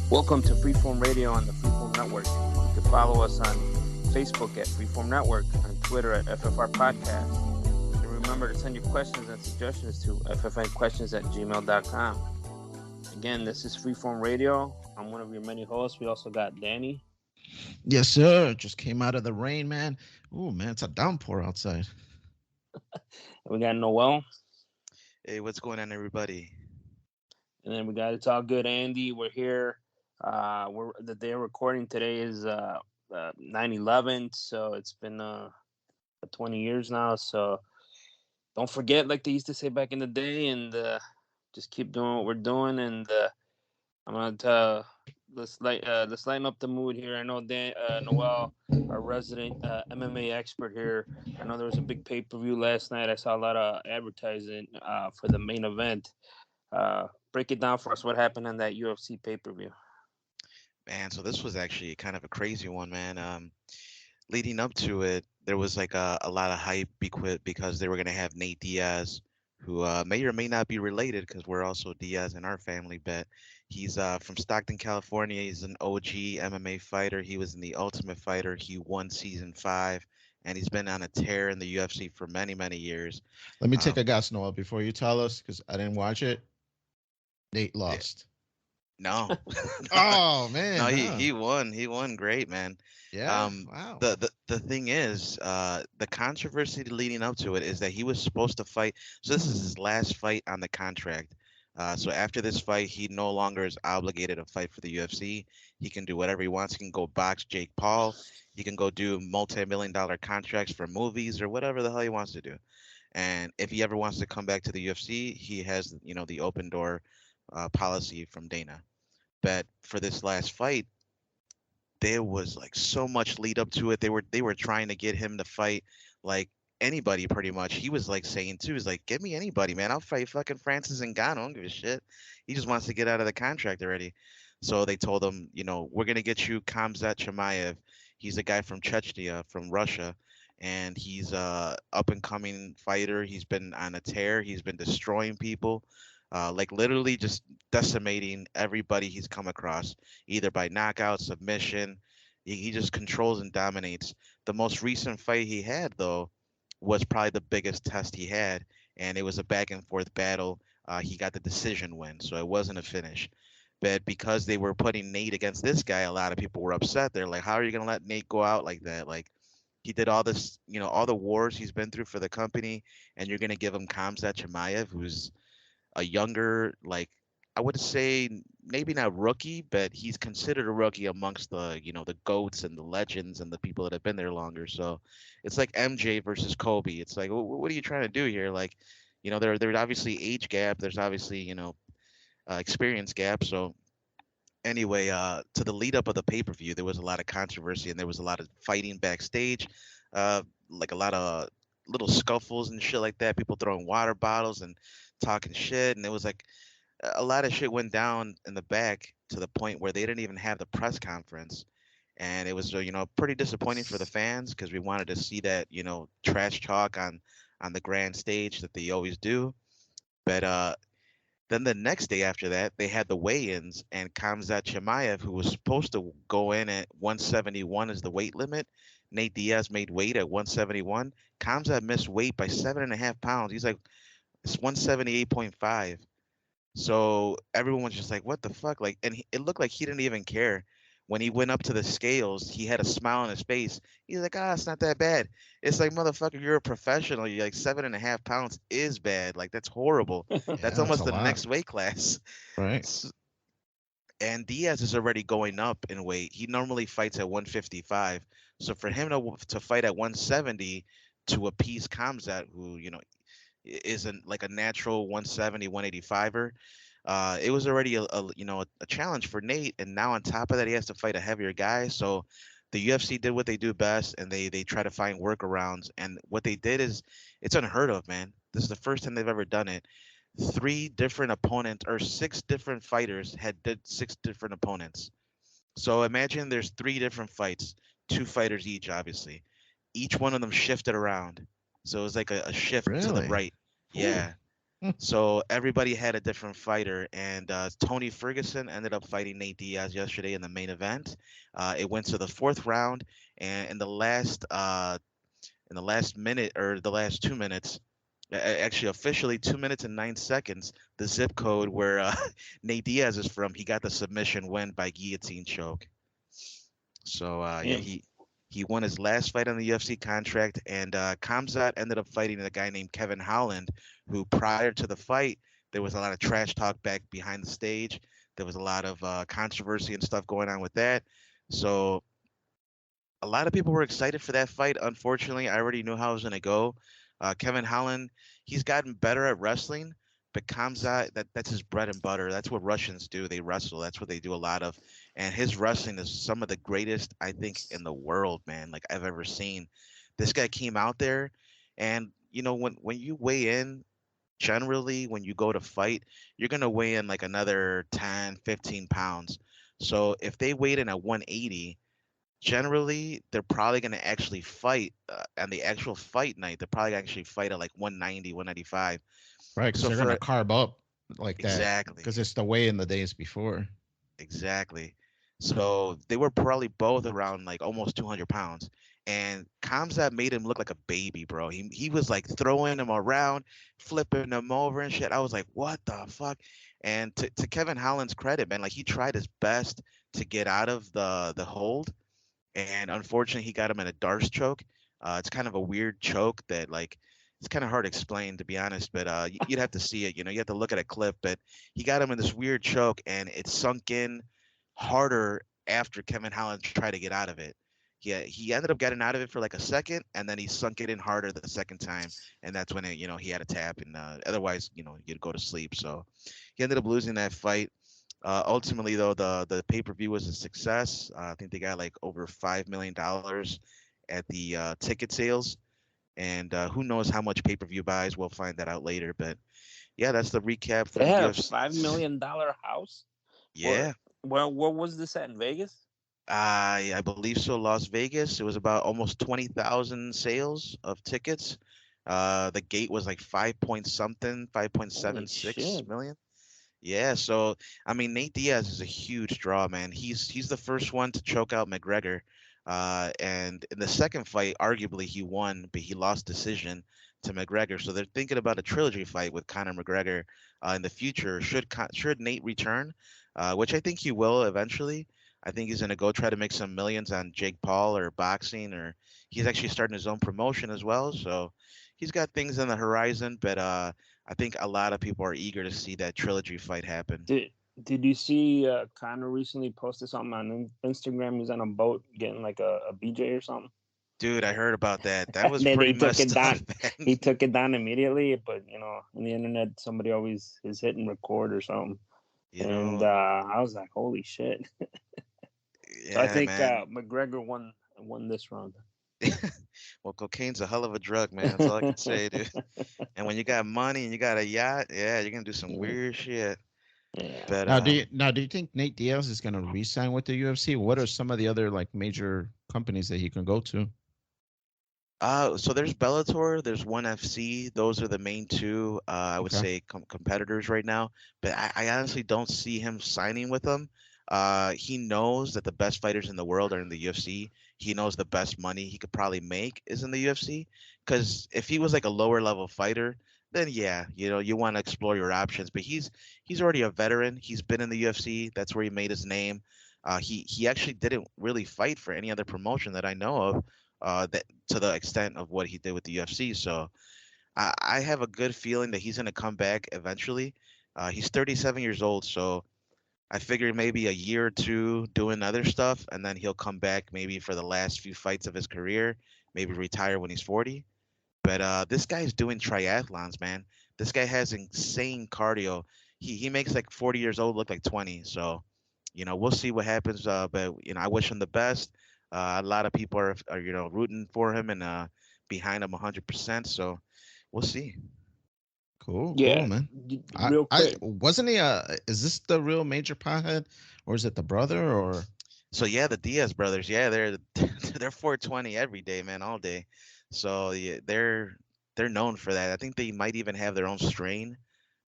Welcome to Freeform Radio on the Freeform Network. You can follow us on Facebook at Freeform Network, on Twitter at FFR Podcast. And remember to send your questions and suggestions to ffnquestions@gmail.com. Again, this is Freeform Radio. I'm one of your many hosts. We also got Danny. Yes, sir. Just came out of the rain, man. Ooh, man, it's a downpour outside. And we got Noel. Hey, what's going on, everybody? And then we got It's All Good Andy. We're here. The day of recording today is 9/11, so it's been 20 years now. So don't forget, like they used to say back in the day, and just keep doing what we're doing. And I'm gonna let's lighten up the mood here. I know Noel, our resident MMA expert here. I know there was a big pay-per-view last night. I saw a lot of advertising for the main event. Break it down for us. What happened in that UFC pay-per-view? Man, so this was actually kind of a crazy one, man. Leading up to it, there was like a lot of hype because they were going to have Nate Diaz, who may or may not be related because we're also Diaz in our family, but he's from Stockton, California. He's an OG MMA fighter. He was in the Ultimate Fighter. He won season 5, and he's been on a tear in the UFC for many, many years. Let me take a guess, Noel, before you tell us, because I didn't watch it. Nate lost. No. Oh man. No, he won. He won great, man. Yeah. Wow. The thing is, the controversy leading up to it is that he was supposed to fight. So this is his last fight on the contract. So after this fight, he no longer is obligated to fight for the UFC. He can do whatever he wants. He can go box Jake Paul. He can go do multi-million-dollar contracts for movies or whatever the hell he wants to do. And if he ever wants to come back to the UFC, he has, the open door policy from Dana. But for this last fight, there was like so much lead up to it. They were trying to get him to fight like anybody pretty much. He was like saying too, he's like, "Give me anybody, man. I'll fight fucking Francis Ngannou. I don't give a shit." He just wants to get out of the contract already. So they told him, we're gonna get you Khamzat Chimaev. He's a guy from Chechnya, from Russia, and he's a up and coming fighter. He's been on a tear. He's been destroying people. Like literally just decimating everybody he's come across, either by knockout, submission. He just controls and dominates. The most recent fight he had, though, was probably the biggest test he had, and it was a back and forth battle. He got the decision win, so it wasn't a finish. But because they were putting Nate against this guy, a lot of people were upset. They're like, "How are you gonna let Nate go out like that? Like, he did all this, all the wars he's been through for the company, and you're gonna give him Khamzat Chimaev, who's a younger, like I would say maybe not rookie, but he's considered a rookie amongst the goats and the legends and the people that have been there longer. So it's like MJ versus Kobe. It's like, what are you trying to do here? Like, there's obviously age gap. There's obviously experience gap. So anyway, to the lead up of the pay per view, there was a lot of controversy and there was a lot of fighting backstage, like a lot of little scuffles and shit like that. People throwing water bottles and talking shit, and it was like a lot of shit went down in the back to the point where they didn't even have the press conference, and it was pretty disappointing for the fans because we wanted to see that trash talk on the grand stage that they always do. But then the next day after that, they had the weigh-ins, and Khamzat Chimaev, who was supposed to go in at 171 as the weight limit, Nate Diaz made weight at 171. Khamzat missed weight by 7.5 pounds. He's like, it's 178.5. So everyone was just like, what the fuck? Like, and it looked like he didn't even care. When he went up to the scales, he had a smile on his face. He's like, it's not that bad. It's like, motherfucker, you're a professional. You're like 7.5 pounds is bad. Like, that's horrible. Yeah, That's that's almost a the lot. next weight class. Right. And Diaz is already going up in weight. He normally fights at 155. So for him to fight at 170 to appease Khamzat, who, isn't like a natural 170, 185er. It was already a challenge for Nate, and now on top of that, he has to fight a heavier guy. So the UFC did what they do best, and they try to find workarounds. And what they did is it's unheard of, man. This is the first time they've ever done it. 3 different opponents or 6 different fighters did 6 different opponents. So imagine there's 3 different fights, 2 fighters each, obviously. Each one of them shifted around. So it was like a shift to the Really? right. Ooh. Yeah. So everybody had a different fighter, and Tony Ferguson ended up fighting Nate Diaz yesterday in the main event. It went to the fourth round, and in the last minute or the last 2 minutes, actually officially 2 minutes and 9 seconds, the zip code where Nate Diaz is from, he got the submission win by guillotine choke. So yeah, Damn. he won his last fight on the UFC contract, and Khamzat ended up fighting a guy named Kevin Holland, who prior to the fight there was a lot of trash talk back behind the stage. There was a lot of controversy and stuff going on with that. So a lot of people were excited for that fight. Unfortunately, I already knew how it was going to go. Kevin Holland, he's gotten better at wrestling, but Kamzat, that's his bread and butter. That's what Russians do. They wrestle. That's what they do a lot of. And his wrestling is some of the greatest, I think, in the world, man, like I've ever seen. This guy came out there, and when you weigh in, generally when you go to fight, you're going to weigh in like another 10, 15 pounds. So if they weighed in at 180, generally they're probably going to actually fight on the actual fight night. They're probably gonna actually fight at like 190, 195. Right, because So they're gonna for carb up like that exactly, because it's the way in the days before. exactly. So they were probably both around like almost 200 pounds. And Kamzat made him look like a baby, bro. He was like throwing him around, flipping him over and shit. I was like, what the fuck? And to Kevin Holland's credit, man, like he tried his best to get out of the hold, and unfortunately he got him in a Darce choke. It's kind of a weird choke that like it's kind of hard to explain, to be honest, but you'd have to see it. You have to look at a clip. But he got him in this weird choke, and it sunk in harder after Kevin Holland tried to get out of it. He ended up getting out of it for like a second, and then he sunk it in harder the second time, and that's when he had a tap, and otherwise you'd go to sleep. So he ended up losing that fight. Ultimately, though, the pay per view was a success. I think they got like over $5 million at the ticket sales, and who knows how much pay per view buys. We'll find that out later. But yeah, that's the recap They from had a UFC. $5 million house. Yeah, Where was this at, in Vegas? I believe so. Las Vegas. It was about almost 20,000 sales of tickets. The gate was like 5 point something, Holy 5.76 shit! million. Yeah, so I mean Nate Diaz is a huge draw, man. He's the first one to choke out McGregor, and in the second fight, arguably he won, but he lost decision to McGregor. So they're thinking about a trilogy fight with Conor McGregor in the future. Should Nate return, which I think he will eventually. I think he's gonna go try to make some millions on Jake Paul or boxing, or he's actually starting his own promotion as well. So he's got things on the horizon, but I think a lot of people are eager to see that trilogy fight happen. Did you see Connor recently posted something on Instagram? He's on a boat getting like a BJ or something. Dude, I heard about that. That was Then pretty he took it messed up, down. man. He took it down immediately. But on the internet, somebody always is hitting record or something. You And know, I was like, "Holy shit!" So I yeah, think man. McGregor won this round. Well, cocaine's a hell of a drug, man. That's all I can say, dude. And when you got money and you got a yacht, yeah, you're gonna do some weird shit. Yeah. But Now do you think Nate Diaz is gonna re-sign with the UFC? What are some of the other like major companies that he can go to? so there's Bellator, there's ONE FC. Those are the main two, I would Okay. say, competitors right now. But I honestly don't see him signing with them. He knows that the best fighters in the world are in the UFC. He knows the best money he could probably make is in the UFC. Because if he was like a lower level fighter, then yeah, you want to explore your options. But he's already a veteran. He's been in the UFC. That's where he made his name. He actually didn't really fight for any other promotion that I know of, that to the extent of what he did with the UFC. So I have a good feeling that he's going to come back eventually. He's 37 years old, so I figure maybe a year or two doing other stuff, and then he'll come back maybe for the last few fights of his career, maybe retire when he's 40. But this guy's doing triathlons, man. This guy has insane cardio. He makes like 40 years old look like 20. So, we'll see what happens. But I wish him the best. A lot of people are rooting for him and behind him 100%. So, we'll see. Cool, Yeah. man. Real I quick. wasn't he is this the real major pothead or is it the brother or So yeah, the Diaz brothers, yeah, they're they're 420 every day, man, all day. So yeah, they're known for that. I think they might even have their own strain.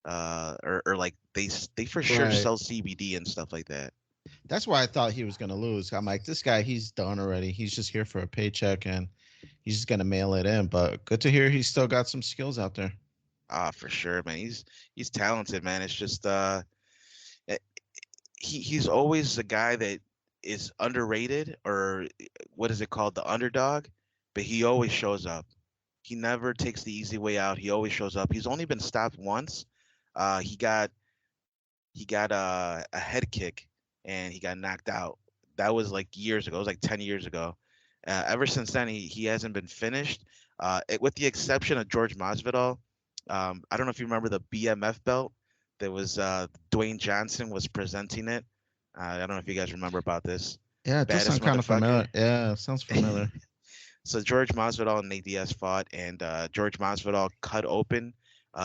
or like they for sure Right. sell CBD and stuff like that. That's why I thought he was going to lose. I'm like, this guy, he's done already. He's just here for a paycheck and he's just going to mail it in. But good to hear he's still got some skills out there. Ah, for sure, man. He's talented, man. It's just eh, he's always a guy that is underrated, or what is it called, the underdog, but he always shows up. He never takes the easy way out. He always shows up. He's only been stopped once. He got a head kick and he got knocked out. That was like years ago. It was like 10 years ago. Ever since then, he hasn't been finished. With the exception of George Masvidal. I don't know if you remember the BMF belt. There was Dwayne Johnson was presenting it. I don't know if you guys remember about this. Yeah, it does Baddest sound kind of familiar. motherfucker. Yeah, sounds familiar. So George Masvidal and Nate Diaz fought, and George Masvidal cut open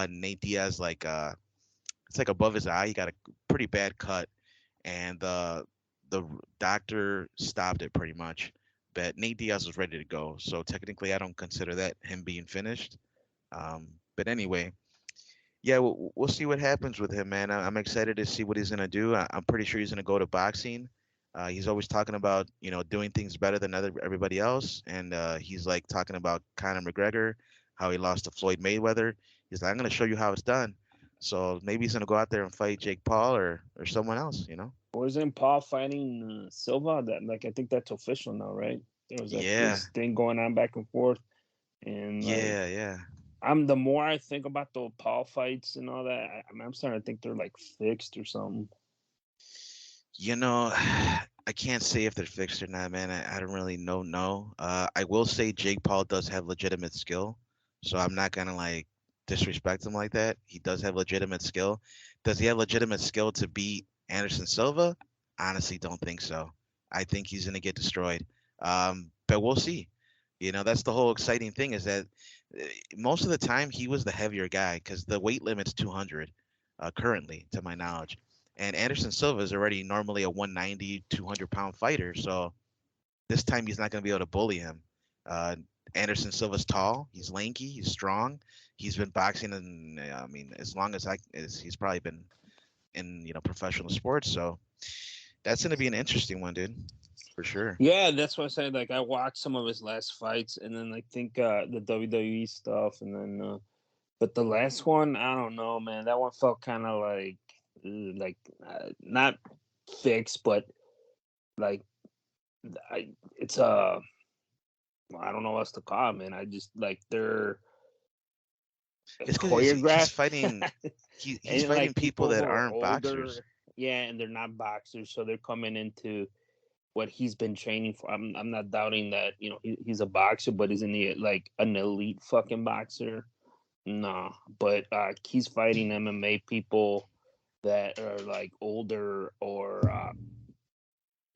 Nate Diaz like it's like above his eye. He got a pretty bad cut, and the doctor stopped it pretty much. But Nate Diaz was ready to go, so technically I don't consider that him being finished. But anyway, yeah, we'll see what happens with him, man. I'm excited to see what he's gonna do. I'm pretty sure he's gonna go to boxing. He's always talking about doing things better than everybody else, and he's like talking about Conor McGregor, how he lost to Floyd Mayweather. He's like, I'm gonna show you how it's done. So maybe he's gonna go out there and fight Jake Paul or someone else, you know? Wasn't Paul fighting Silva? That like I think that's official now, right? There was like Yeah, this thing going on back and forth, and like yeah. the more I think about the Paul fights and all that, I'm starting to think they're like fixed or something. You know, I can't say if they're fixed or not, man. I don't really know. No, I will say Jake Paul does have legitimate skill, so I'm not gonna like disrespect him like that. He does have legitimate skill. Does he have legitimate skill to beat Anderson Silva? Honestly, don't think so. I think he's gonna get destroyed. But we'll see. That's the whole exciting thing is that most of the time he was the heavier guy because the weight limit's 200 currently, to my knowledge. And Anderson Silva is already normally a 190, 200-pound fighter. So this time he's not going to be able to bully him. Uh, Anderson Silva's tall. He's lanky. He's strong. He's been boxing, and I mean, as long as he's probably been in professional sports. So that's going to be an interesting one, dude, for sure. Yeah, that's what I said. Like I watched some of his last fights, and then I think the WWE stuff, and then but the last one, I don't know, man. That one felt kind of like not fixed, but like it's I don't know what else to call it, man. I just like they're It's because he's choreographed. fighting. He's And fighting like people that who are aren't boxers. yeah, and they're not boxers, so they're coming into what he's been training for. I'm not doubting that he's a boxer, but isn't he like an elite fucking boxer? No, but he's fighting MMA people that are like older or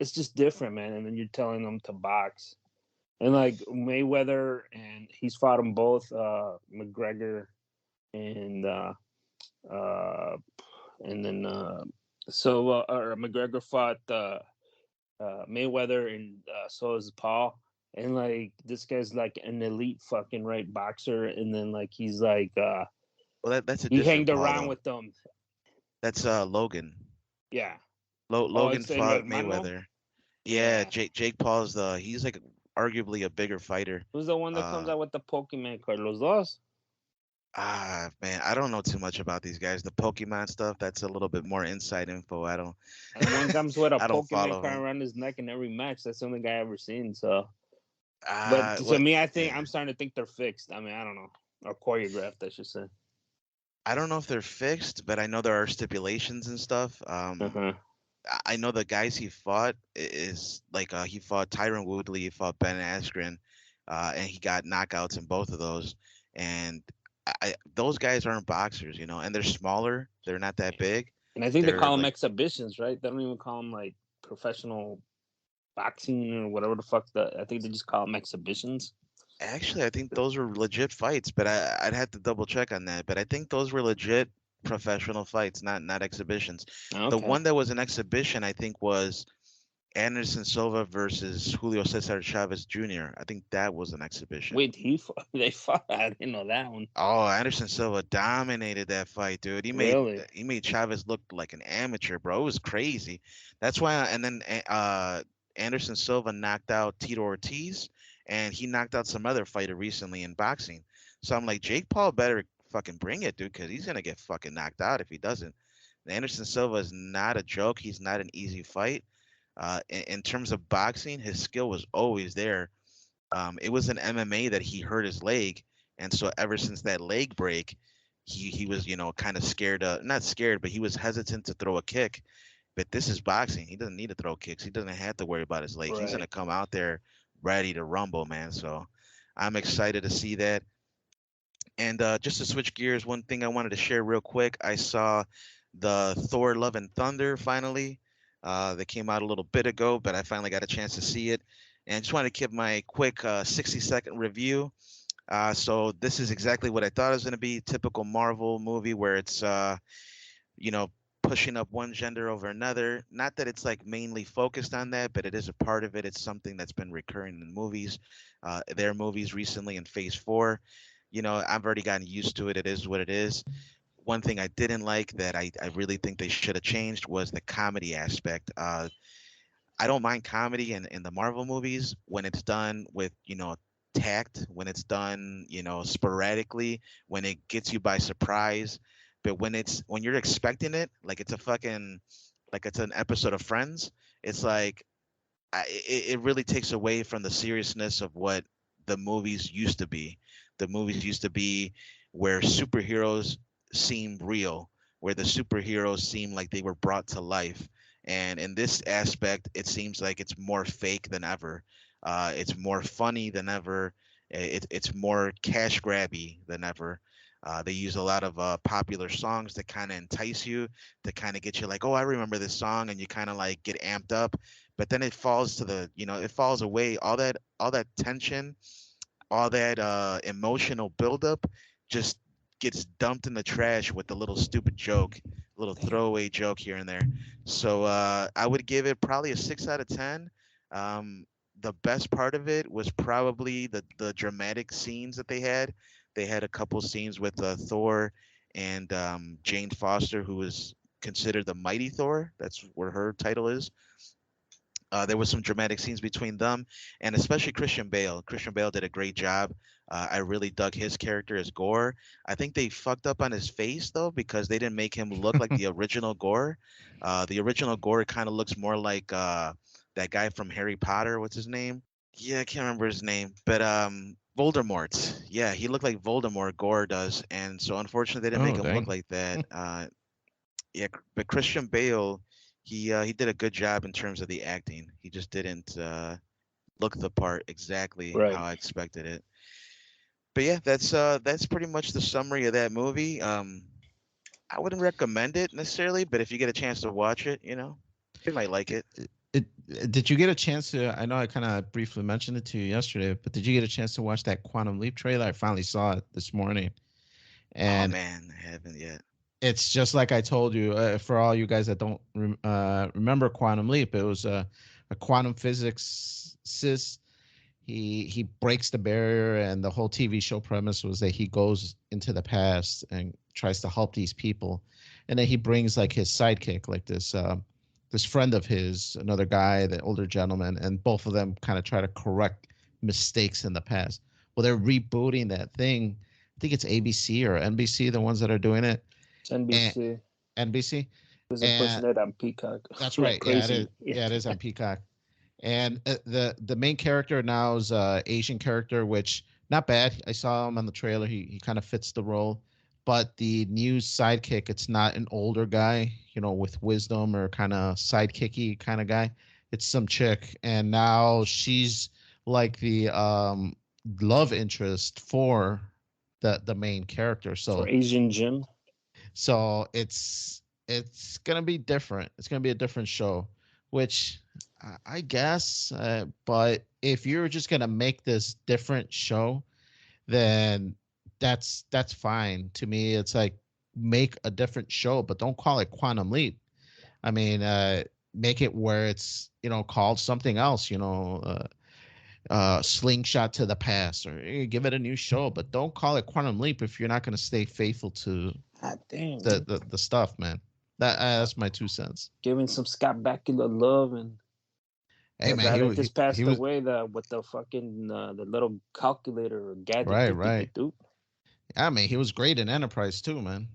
it's just different, man. And then you're telling them to box. And like Mayweather, and he's fought them both, McGregor and uh and then so or McGregor fought Mayweather, and so is Paul. And like this guy's like an elite fucking right boxer, and then like he's like Well, that's a he different hanged Paul around though. with them. That's Logan. Yeah. Oh, Logan it's El fought Hermano. Mayweather. Yeah, Yeah. Jake Paul's he's like arguably a bigger fighter. Who's the one that comes Uh, out with the Pokemon card? Los dos. Man, I don't know too much about these guys. The Pokemon stuff, that's a little bit more inside info. And one comes with a I don't Pokemon follow card him. around his neck in every match. That's the only guy I ever seen. So, but to What? me, I think Yeah. I'm starting to think they're fixed. I mean, I don't know, or choreographed, I should say. I don't know if they're fixed, but I know there are stipulations and stuff. Uh-huh. I know the guys he fought is like he fought Tyron Woodley, he fought Ben Askren, and he got knockouts in both of those. And those guys aren't boxers, and they're smaller. They're not that big. And I think they They're call them like exhibitions, right? They don't even call them like professional boxing or whatever the fuck. I think they just call them exhibitions. actually, I think those were legit fights, but I'd have to double check on that. But I think those were legit professional fights, not exhibitions. The Okay. one that was an exhibition, I think, was Anderson Silva versus Julio Cesar Chavez Jr. I think that was an exhibition. Wait, they fought? I didn't know that one. Oh, Anderson Silva dominated that fight, dude. Really? He made Chavez look like an amateur, bro. It was crazy. That's why. And then Anderson Silva knocked out Tito Ortiz, and he knocked out some other fighter recently in boxing. So I'm like, Jake Paul better fucking bring it, dude, because he's gonna get fucking knocked out if he doesn't. Anderson Silva is not a joke. He's not an easy fight. In terms of boxing, his skill was always there. It was in MMA that he hurt his leg, and so ever since that leg break, he was kind of scared. Not scared, but he was hesitant to throw a kick. But this is boxing. He doesn't need to throw kicks. He doesn't have to worry about his leg. He's gonna Right. come out there ready to rumble, man. So I'm excited to see that. And just to switch gears, one thing I wanted to share real quick, I saw the Thor: Love and Thunder finally. That came out a little bit ago, but I finally got a chance to see it. And I just wanted to give my quick 60-second review. So this is exactly what I thought it was going to be. Typical Marvel movie where it's, you know, pushing up one gender over another. Not that it's like mainly focused on that, but it is a part of it. It's something that's been recurring in movies, their movies recently in Phase 4. I've already gotten used to it. It is what it is. One thing I didn't like that I really think they should have changed was the comedy aspect. I don't mind comedy in the Marvel movies when it's done with, tact, when it's done, sporadically, when it gets you by surprise. But when you're expecting it, like it's a fucking, like it's an episode of Friends, it's like, it really takes away from the seriousness of what the movies used to be. The movies used to be where superheroes seemed real, where the superheroes seemed like they were brought to life. And in this aspect, it seems like it's more fake than ever. It's more funny than ever. It's more cash grabby than ever. They use a lot of popular songs to kind of entice you, to kind of get you like, oh, I remember this song, and you kind of like get amped up. But then it falls to it falls away. All that tension, all that emotional buildup, just gets dumped in the trash with a little stupid joke, a little throwaway joke here and there. So I would give it probably a 6 out of 10. The best part of it was probably the dramatic scenes that they had. They had a couple scenes with Thor and Jane Foster, who was considered the Mighty Thor. That's where her title is. There was some dramatic scenes between them, and especially Christian Bale. Christian Bale did a great job. I really dug his character as Gore. I think they fucked up on his face though, because they didn't make him look like the original Gore. The original Gore kind of looks more like that guy from Harry Potter. What's his name? Yeah, I can't remember his name, but Voldemort. Yeah, he looked like Voldemort. Gore does, and so unfortunately they didn't make Oh, him look dang. like that. Yeah, but Christian Bale, he did a good job in terms of the acting. He just didn't look the part exactly how Right. I expected it. But yeah, that's pretty much the summary of that movie. I wouldn't recommend it necessarily, but if you get a chance to watch it, you might like it. Did you get a chance to? I know I kind of briefly mentioned it to you yesterday, but did you get a chance to watch that Quantum Leap trailer? I finally saw it this morning, Oh and man, I haven't yet. it's just like I told you. For all you guys that don't remember Quantum Leap, it was a quantum physicist. He breaks the barrier, and the whole TV show premise was that he goes into the past and tries to help these people, and then he brings like his sidekick, like this friend of his, another guy, the older gentleman, and both of them kind of try to correct mistakes in the past. Well, they're rebooting that thing. I think it's ABC or NBC, the ones that are doing it. It's And NBC. NBC, Because they're and pushing it on Peacock that's like right. Yeah, it is. crazy. Yeah. Yeah, it is on Peacock. And the main character now is Asian character, which not bad. I saw him on the trailer. He kind of fits the role. But the new sidekick, it's not an older guy, with wisdom or kind of sidekicky kind of guy. It's some chick, and now she's like the love interest for the main character. For So Asian Jim. it's gonna be different. It's gonna be a different show, which I guess. But if you're just gonna make this different show, then that's fine. To me, it's like make a different show, but don't call it Quantum Leap. I mean, make it where it's called something else, slingshot to the past, or give it a new show, but don't call it Quantum Leap if you're not going to stay faithful to God damn. the stuff, man. That's my 2 cents. Giving some Scott Bakula love, and Hey, man, that just passed he was away with the fucking the little calculator or gadget. right. I mean, he was great in Enterprise too, man.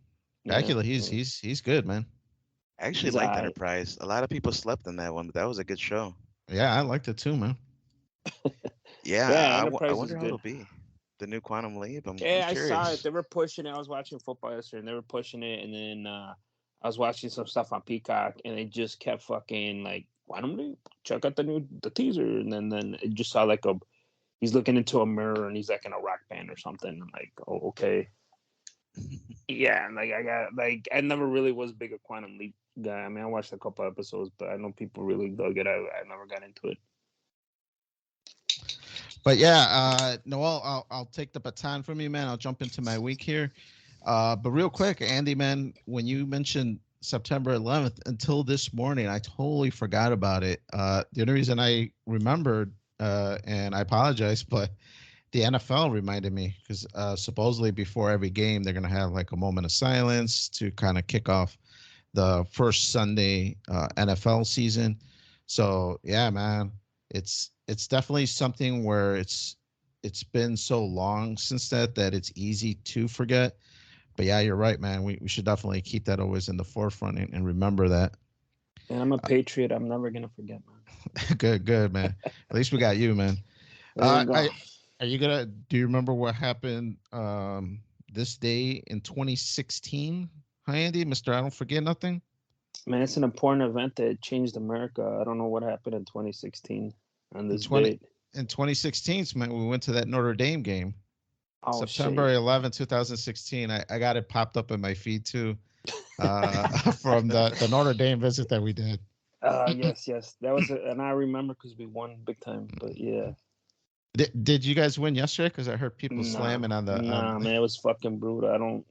Bakula, he's good, man. I actually liked Enterprise. A lot of people slept on that one, but that was a good show. Yeah, I liked it too, man. I wonder how it'll be. The new Quantum Leap. I'm curious. I saw it. They were pushing it. I was watching football yesterday, and they were pushing it. And then I was watching some stuff on Peacock, and they just kept fucking like Quantum Leap. Check out the teaser, and then it just saw like he's looking into a mirror, and he's like in a rock band or something. I'm like, oh, okay. Yeah, and I never really was big a Quantum Leap guy. I mean, I watched a couple episodes, but I know people really dug it. I never got into it. But yeah, Noel, I'll take the baton from you, man. I'll jump into my week here. But real quick, Andy, man, when you mentioned September 11th, until this morning, I totally forgot about it. The only reason I remembered, and I apologize, but the NFL reminded me, because supposedly before every game, they're going to have like a moment of silence to kind of kick off the first Sunday NFL season. So yeah, man, it's definitely something where it's been so long since that it's easy to forget. But yeah, you're right, man. We should definitely keep that always in the forefront and remember that. And I'm a patriot. I'm never gonna forget, man. Good, man. At least we got you, man. Do you remember what happened this day in 2016? Hi, Andy, Mr. I Don't Forget Nothing. Man, it's an important event that changed America. I don't know what happened in 2016 on this date. In 2016, man, we went to that Notre Dame game. Oh, September 11, 2016. I got it popped up in my feed too, from the Notre Dame visit that we did. Yes. That was and I remember because we won big time. But yeah. Did you guys win yesterday? Because I heard people slamming on the. Man, it was fucking brutal. I don't.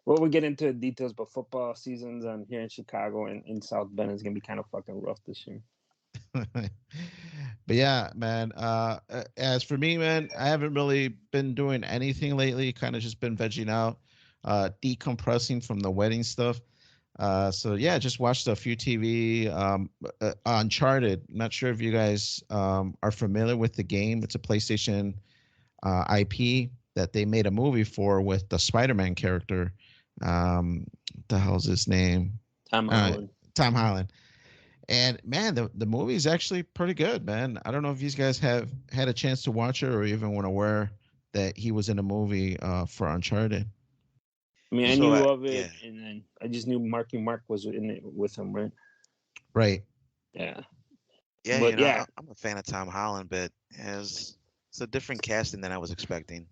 Well, we get into the details, but football seasons here in Chicago and in South Bend is gonna be kind of fucking rough this year. But yeah, man. As for me, man, I haven't really been doing anything lately. Kind of just been vegging out, decompressing from the wedding stuff. So yeah, just watched a few TV. Uncharted. Not sure if you guys are familiar with the game. It's a PlayStation IP that they made a movie for with the Spider-Man character. What the hell's his name? Tom Holland. Tom Holland. And man, the movie is actually pretty good, man. I don't know if you guys have had a chance to watch it or even were aware that he was in a movie for Uncharted. I mean, I knew of it, and then I just knew Marky Mark was in it with him, right? Right. Yeah. Yeah, but, I'm a fan of Tom Holland, but it's a different casting than I was expecting.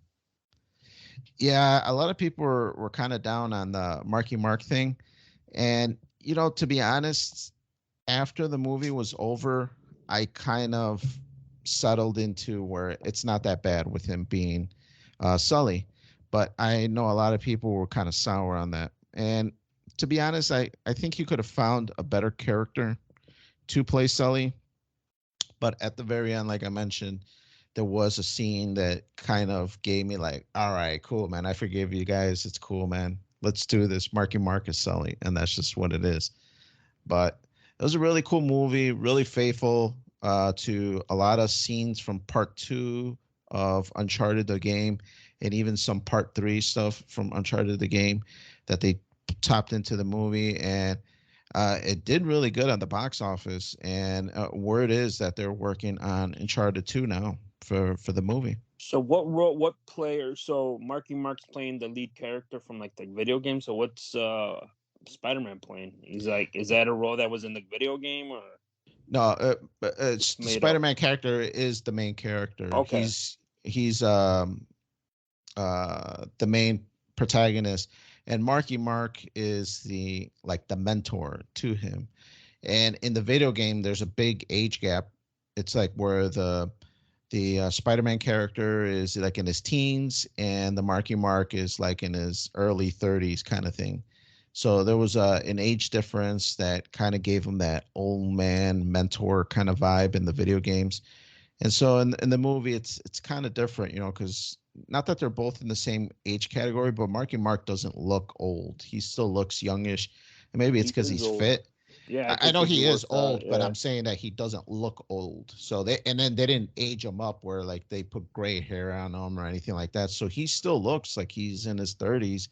Yeah, a lot of people were kind of down on the Marky Mark thing. And, to be honest, after the movie was over, I kind of settled into where it's not that bad with him being Sully. But I know a lot of people were kind of sour on that. And to be honest, I think you could have found a better character to play Sully. But at the very end, like I mentioned, there was a scene that kind of gave me like, all right, cool, man. I forgive you guys. It's cool, man. Let's do this. Marky Mark is Sully. And that's just what it is. But it was a really cool movie, really faithful to a lot of scenes from part 2 of Uncharted, the game, and even some part 3 stuff from Uncharted, the game, that they topped into the movie. And it did really good on the box office. And word is that they're working on Uncharted 2 now for the movie. So what player? So Marky Mark's playing the lead character from like the video game. So what's Spider-Man playing? He's like, is that a role that was in the video game or? No, Spider-Man character is the main character. Okay. He's the main protagonist, and Marky Mark is the mentor to him. And in the video game, there's a big age gap. It's like where the Spider-Man character is like in his teens, and the Marky Mark is like in his early 30s kind of thing. So there was an age difference that kind of gave him that old man mentor kind of vibe in the video games. And so in the movie, it's kind of different, because not that they're both in the same age category, but Marky Mark doesn't look old. He still looks youngish, and maybe it's He because is he's old. fit. Yeah, I I could know think he he is works out. old, but Yeah. I'm saying that he doesn't look old. So they didn't age him up where like they put gray hair on him or anything like that. So he still looks like he's in his 30s.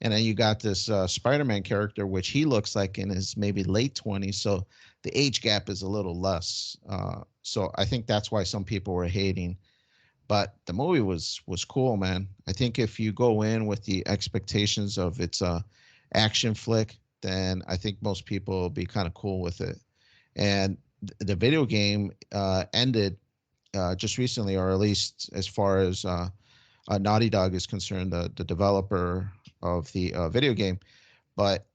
And then you got this Spider-Man character, which he looks like in his maybe late 20s. So the age gap is a little less. So I think that's why some people were hating. But the movie was cool, man. I think if you go in with the expectations of it's a action flick, then I think most people will be kind of cool with it. And the video game ended just recently, or at least as far as Naughty Dog is concerned, the developer of the video game. But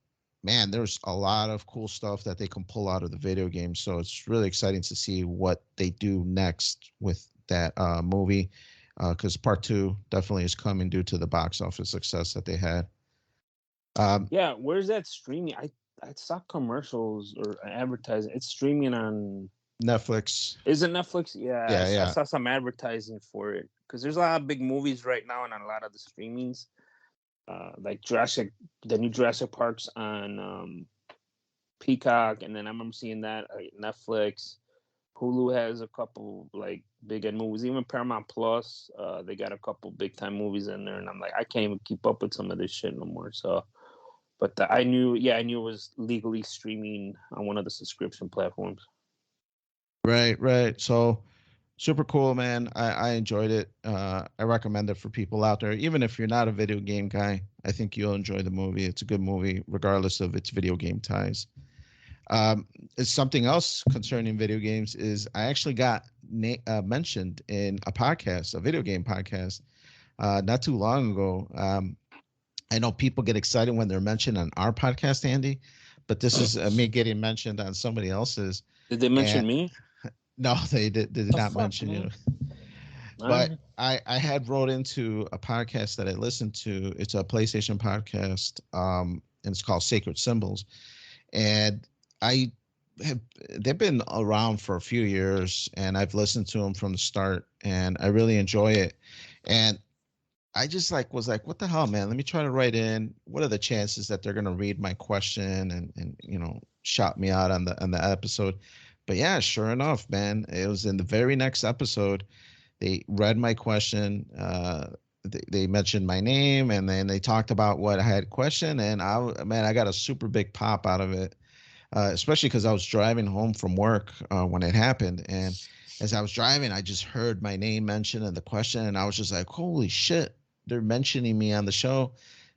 man, there's a lot of cool stuff that they can pull out of the video game. So it's really exciting to see what they do next with that movie, because part two definitely is coming due to the box office success that they had. Yeah, where's that streaming? I saw commercials or advertising. It's streaming on. Netflix. Is it Netflix? Yeah, Yeah, I yeah. saw some advertising for it because there's a lot of big movies right now and a lot of the streamings, like the new Jurassic Parks on Peacock, and then I remember seeing that Netflix. Hulu has a couple like big end movies. Even Paramount Plus, they got a couple big time movies in there, and I'm like, I can't even keep up with some of this shit no more. So, but I knew it was legally streaming on one of the subscription platforms. Right, right. So super cool, man. I enjoyed it. I recommend it for people out there. Even if you're not a video game guy, I think you'll enjoy the movie. It's a good movie, regardless of its video game ties. Um, it's something else concerning video games is I actually got mentioned in a podcast, a video game podcast, not too long ago. I know people get excited when they're mentioned on our podcast, Andy, but this is me getting mentioned on somebody else's. Did they And mention me? no, they did The not fuck, mention you. man. But I had wrote into a podcast that I listened to. It's a PlayStation podcast, and it's called Sacred Symbols. And I have they've been around for a few years, and I've listened to them from the start, and I really enjoy it. And I just was like, what the hell, man? Let me try to write in. What are the chances that they're gonna read my question and shout me out on the episode? But yeah, sure enough, man, it was in the very next episode. They read my question. They mentioned my name, and then they talked about what I had questioned, and I got a super big pop out of it, especially because I was driving home from work when it happened, and as I was driving, I just heard my name mentioned and the question, and I was just like, "Holy shit, they're mentioning me on the show,"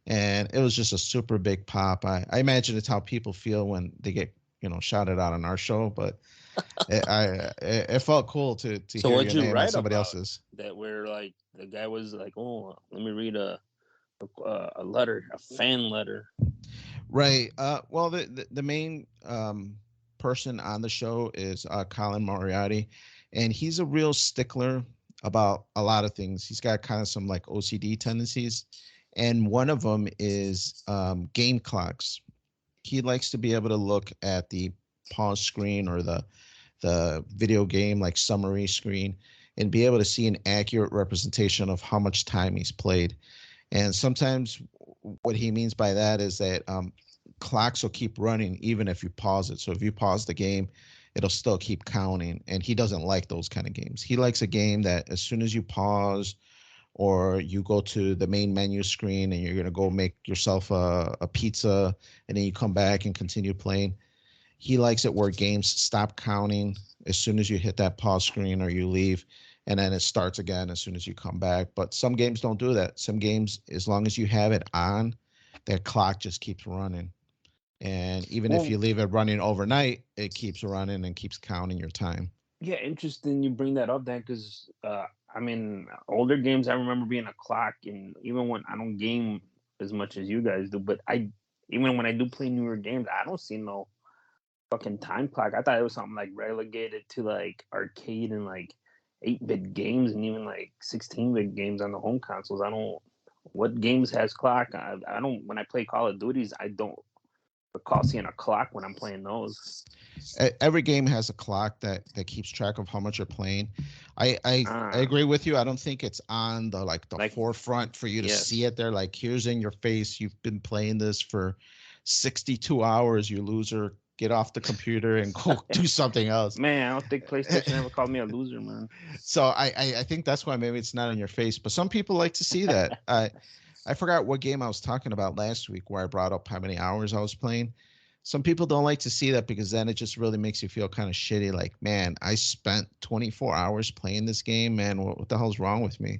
and it was just a super big pop. I imagine it's how people feel when they get shouted out on our show, but it felt cool to So hear what'd your you name on write somebody about else's. that? Where like the guy was like, "Oh, let me read a letter, a fan letter." Right. Well, the main person on the show is Colin Moriarty, and he's a real stickler about a lot of things. He's got kind of some like OCD tendencies, and one of them is game clocks. He likes to be able to look at the pause screen or the video game like summary screen and be able to see an accurate representation of how much time he's played. And sometimes what he means by that is that clocks will keep running even if you pause it. So if you pause the game, it'll still keep counting. And he doesn't like those kind of games. He likes a game that as soon as you pause or you go to the main menu screen and you're going to go make yourself a pizza and then you come back and continue playing. He likes it where games stop counting as soon as you hit that pause screen or you leave, and then it starts again as soon as you come back. But some games don't do that. Some games, as long as you have it on, that clock just keeps running. And even if Well, you leave it running overnight, it keeps running and keeps counting your time. yeah, interesting you bring that up then, because I mean, older games I remember being a clock, and even when I don't game as much as you guys do, but even when I do play newer games, I don't see no fucking time clock. I thought it was something like relegated to like arcade and like 8-bit games and even like 16-bit games on the home consoles. I don't. What games has clock? I don't. When I play Call of Duties, I don't recall seeing a clock when I'm playing those. Every game has a clock that keeps track of how much you're playing. I agree with you. I don't think it's on the like forefront for you to see it there. Like, here's in your face, you've been playing this for 62 hours, you loser. Get off the computer and go do something else. Man, I don't think PlayStation ever called me a loser, man. So I think that's why maybe it's not in your face. But some people like to see that. I forgot what game I was talking about last week where I brought up how many hours I was playing. Some people don't like to see that because then it just really makes you feel kind of shitty. Like, man, I spent 24 hours playing this game, man. What the hell's wrong with me?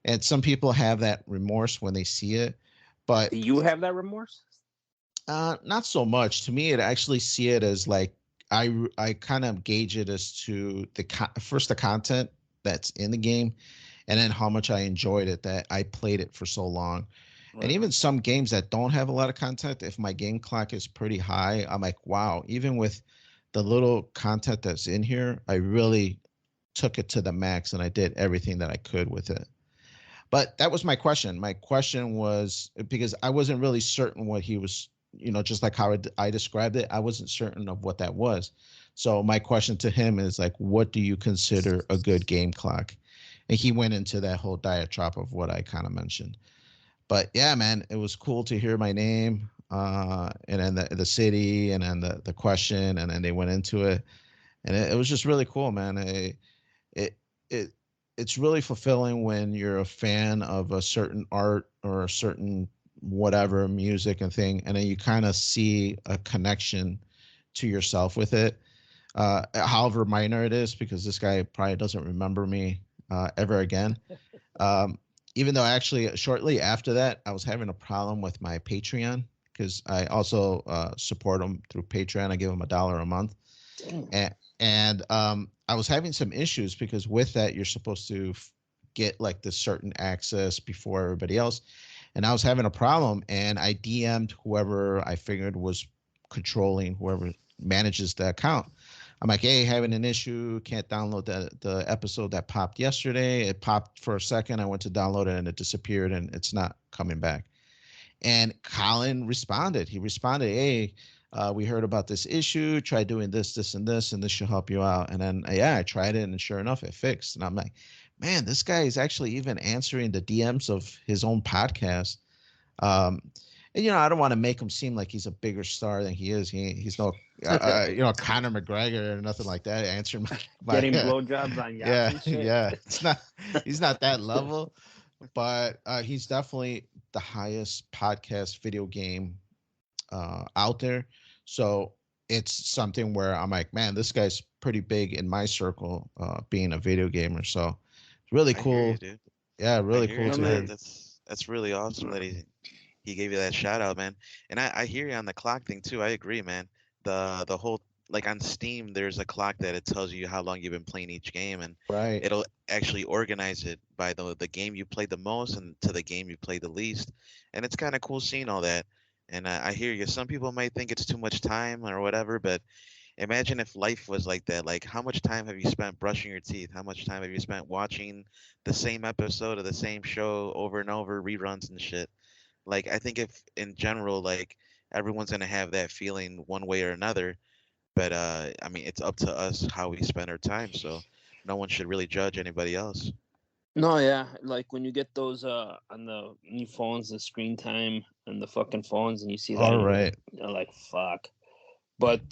And some people have that remorse when they see it. But do you have that remorse? Not so much. To me, it actually see it as like I kind of gauge it as to the content that's in the game, and then how much I enjoyed it, that I played it for so long. Right. And even some games that don't have a lot of content, if my game clock is pretty high, I'm like, wow, even with the little content that's in here, I really took it to the max and I did everything that I could with it. But that was my question. My question was, because I wasn't really certain what he was, just like how I described it, I wasn't certain of what that was. So my question to him is like, what do you consider a good game clock? And he went into that whole diatribe of what I kind of mentioned. But yeah, man, it was cool to hear my name, and then the city, and then the question, and then they went into it, and it was just really cool, man. It's really fulfilling when you're a fan of a certain art or a certain whatever music and thing, and then you kind of see a connection to yourself with it, however minor it is, because this guy probably doesn't remember me ever again. Even though actually shortly after that, I was having a problem with my Patreon, because I also support them through Patreon. I give them $1 a month. And I was having some issues because with that, you're supposed to get like this certain access before everybody else. And I was having a problem, and I DM'd whoever I figured was controlling, whoever manages the account. I'm like, hey, having an issue, can't download the episode that popped yesterday. It popped for a second. I went to download it and it disappeared and it's not coming back. And Colin responded. He responded, hey, we heard about this issue. Try doing this, this, and this should help you out. And then, I tried it, and sure enough, it fixed. And I'm like, man, this guy is actually even answering the DMs of his own podcast. And, I don't want to make him seem like he's a bigger star than he is. He's no, Conor McGregor or nothing like that. Answering my getting blowjobs on yachts. Yeah. He's not that level, but he's definitely the highest podcast video game out there. So it's something where I'm like, man, this guy's pretty big in my circle, being a video gamer. So it's really cool. You, yeah, really cool to hear. That's really awesome that he gave you that shout out, man. And I hear you on the clock thing too. I agree, man. The whole, like on Steam, there's a clock that it tells you how long you've been playing each game, and right, it'll actually organize it by the game you played the most and to the game you played the least. And it's kind of cool seeing all that. And I hear you. Some people might think it's too much time or whatever, but imagine if life was like that. Like, how much time have you spent brushing your teeth? How much time have you spent watching the same episode of the same show over and over, reruns and shit? Like, I think if in general, like, everyone's gonna have that feeling one way or another, but I mean, it's up to us how we spend our time. So no one should really judge anybody else. No, yeah, like when you get those on the new phones, the screen time and the fucking phones, and you see that, all right, you're like, fuck. But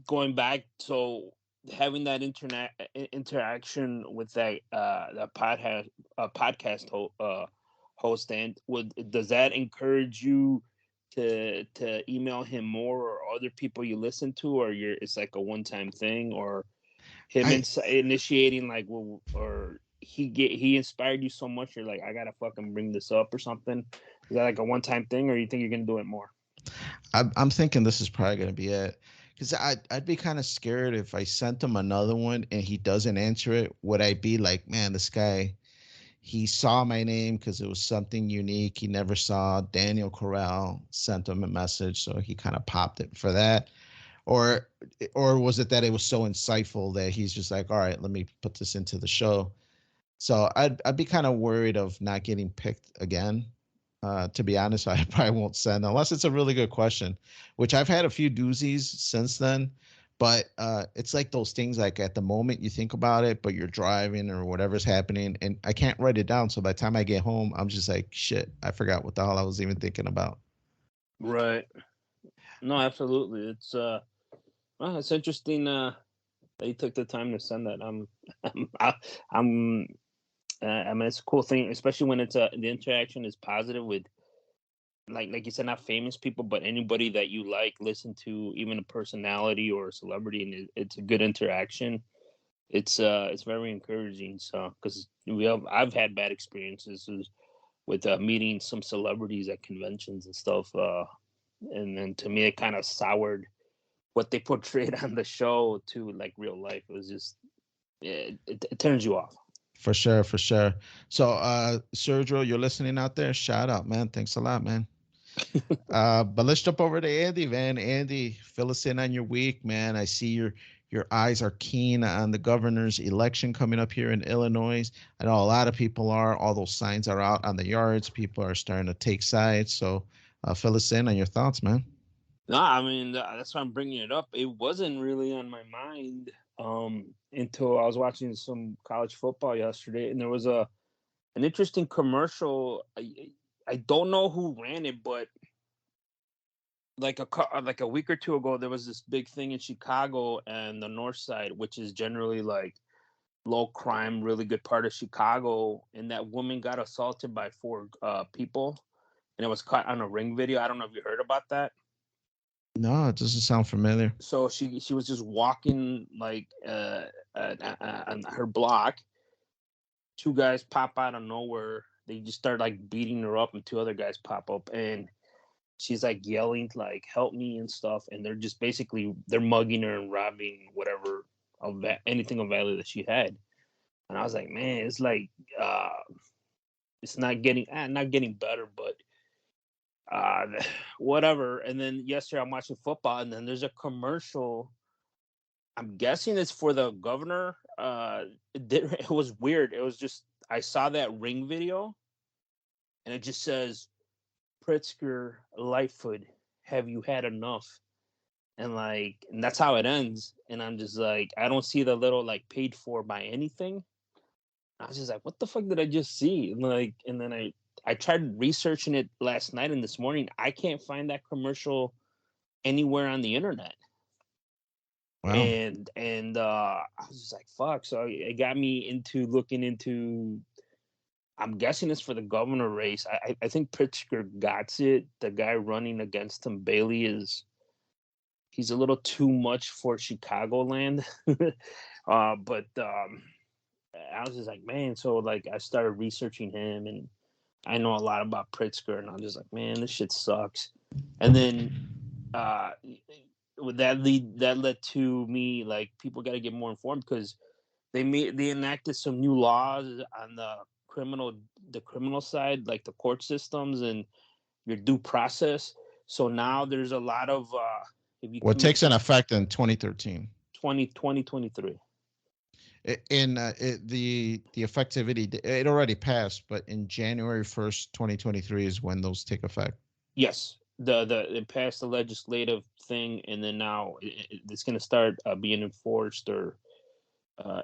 going back, so having that interaction with that podcast host, and does that encourage you to email him more, or other people you listen to, or it's like a one-time thing, or him initiating, like, well, or he inspired you so much you're like, I gotta fucking bring this up or something? Is that like a one-time thing, or you think you're gonna do it more? I'm thinking this is probably gonna be it, because I'd be kind of scared if I sent him another one and he doesn't answer it. Would I be like, man, this guy, he saw my name because it was something unique. He never saw Daniel Corral sent him a message, so he kind of popped it for that. Or was it that it was so insightful that he's just like, all right, let me put this into the show? So I'd be kind of worried of not getting picked again. To be honest, I probably won't send unless it's a really good question, which I've had a few doozies since then. But it's like those things like at the moment you think about it, but you're driving or whatever's happening, and I can't write it down. So by the time I get home, I'm just like, shit, I forgot what the hell I was even thinking about. Right. No, absolutely. Well, it's interesting that you took the time to send that. I'm I mean, it's a cool thing, especially when it's the interaction is positive with, like you said, not famous people, but anybody that you like, listen to, even a personality or a celebrity, and it's a good interaction. It's very encouraging. So, because I've had bad experiences with meeting some celebrities at conventions and stuff, and then to me, it kind of soured what they portrayed on the show to like real life. It was just, it turns you off. For sure, for sure. So, Sergio, you're listening out there. Shout out, man. Thanks a lot, man. But let's jump over to Andy, man. Andy, fill us in on your week, man. I see your eyes are keen on the governor's election coming up here in Illinois. I know a lot of people are. All those signs are out on the yards. People are starting to take sides. So, fill us in on your thoughts, man. No, I mean that's why I'm bringing it up. It wasn't really on my mind until I was watching some college football yesterday, and there was an interesting commercial. I don't know who ran it, but like a week or two ago, there was this big thing in Chicago and the North Side, which is generally like low crime, really good part of Chicago, and that woman got assaulted by four people, and it was caught on a Ring video. I don't know if you heard about that. No, it doesn't sound familiar. So she was just walking like on her block. Two guys pop out of nowhere. They just start like beating her up, and two other guys pop up, and she's like yelling like "help me" and stuff. And they're just basically they're mugging her and robbing whatever of anything of value that she had. And I was like, man, it's like it's not getting better, but uh whatever. And then yesterday I'm watching football, and then there's a commercial. I'm guessing it's for the governor. It was weird. It was just I saw that Ring video, and it just says Pritzker, Lightfoot, have you had enough? And that's how it ends. And I'm just like, I don't see the little like paid for by anything. I was just like, what the fuck did I just see? And then I tried researching it last night and this morning. I can't find that commercial anywhere on the internet. Wow. And I was just like, fuck. So it got me into looking into. I'm guessing it's for the governor race. I think Pritzker got it. The guy running against him, Bailey, he's a little too much for Chicagoland. But I was just like, man. So like I started researching him, and I know a lot about Pritzker, and I'm just like, man, this shit sucks. And then that led to me like people got to get more informed because they enacted some new laws on the criminal side, like the court systems and your due process. So now there's a lot of if you What commit takes an effect in 2013? 2023. In the effectivity, it already passed, but in January 1st, 2023 is when those take effect. Yes, it passed the legislative thing, and then now it's going to start being enforced or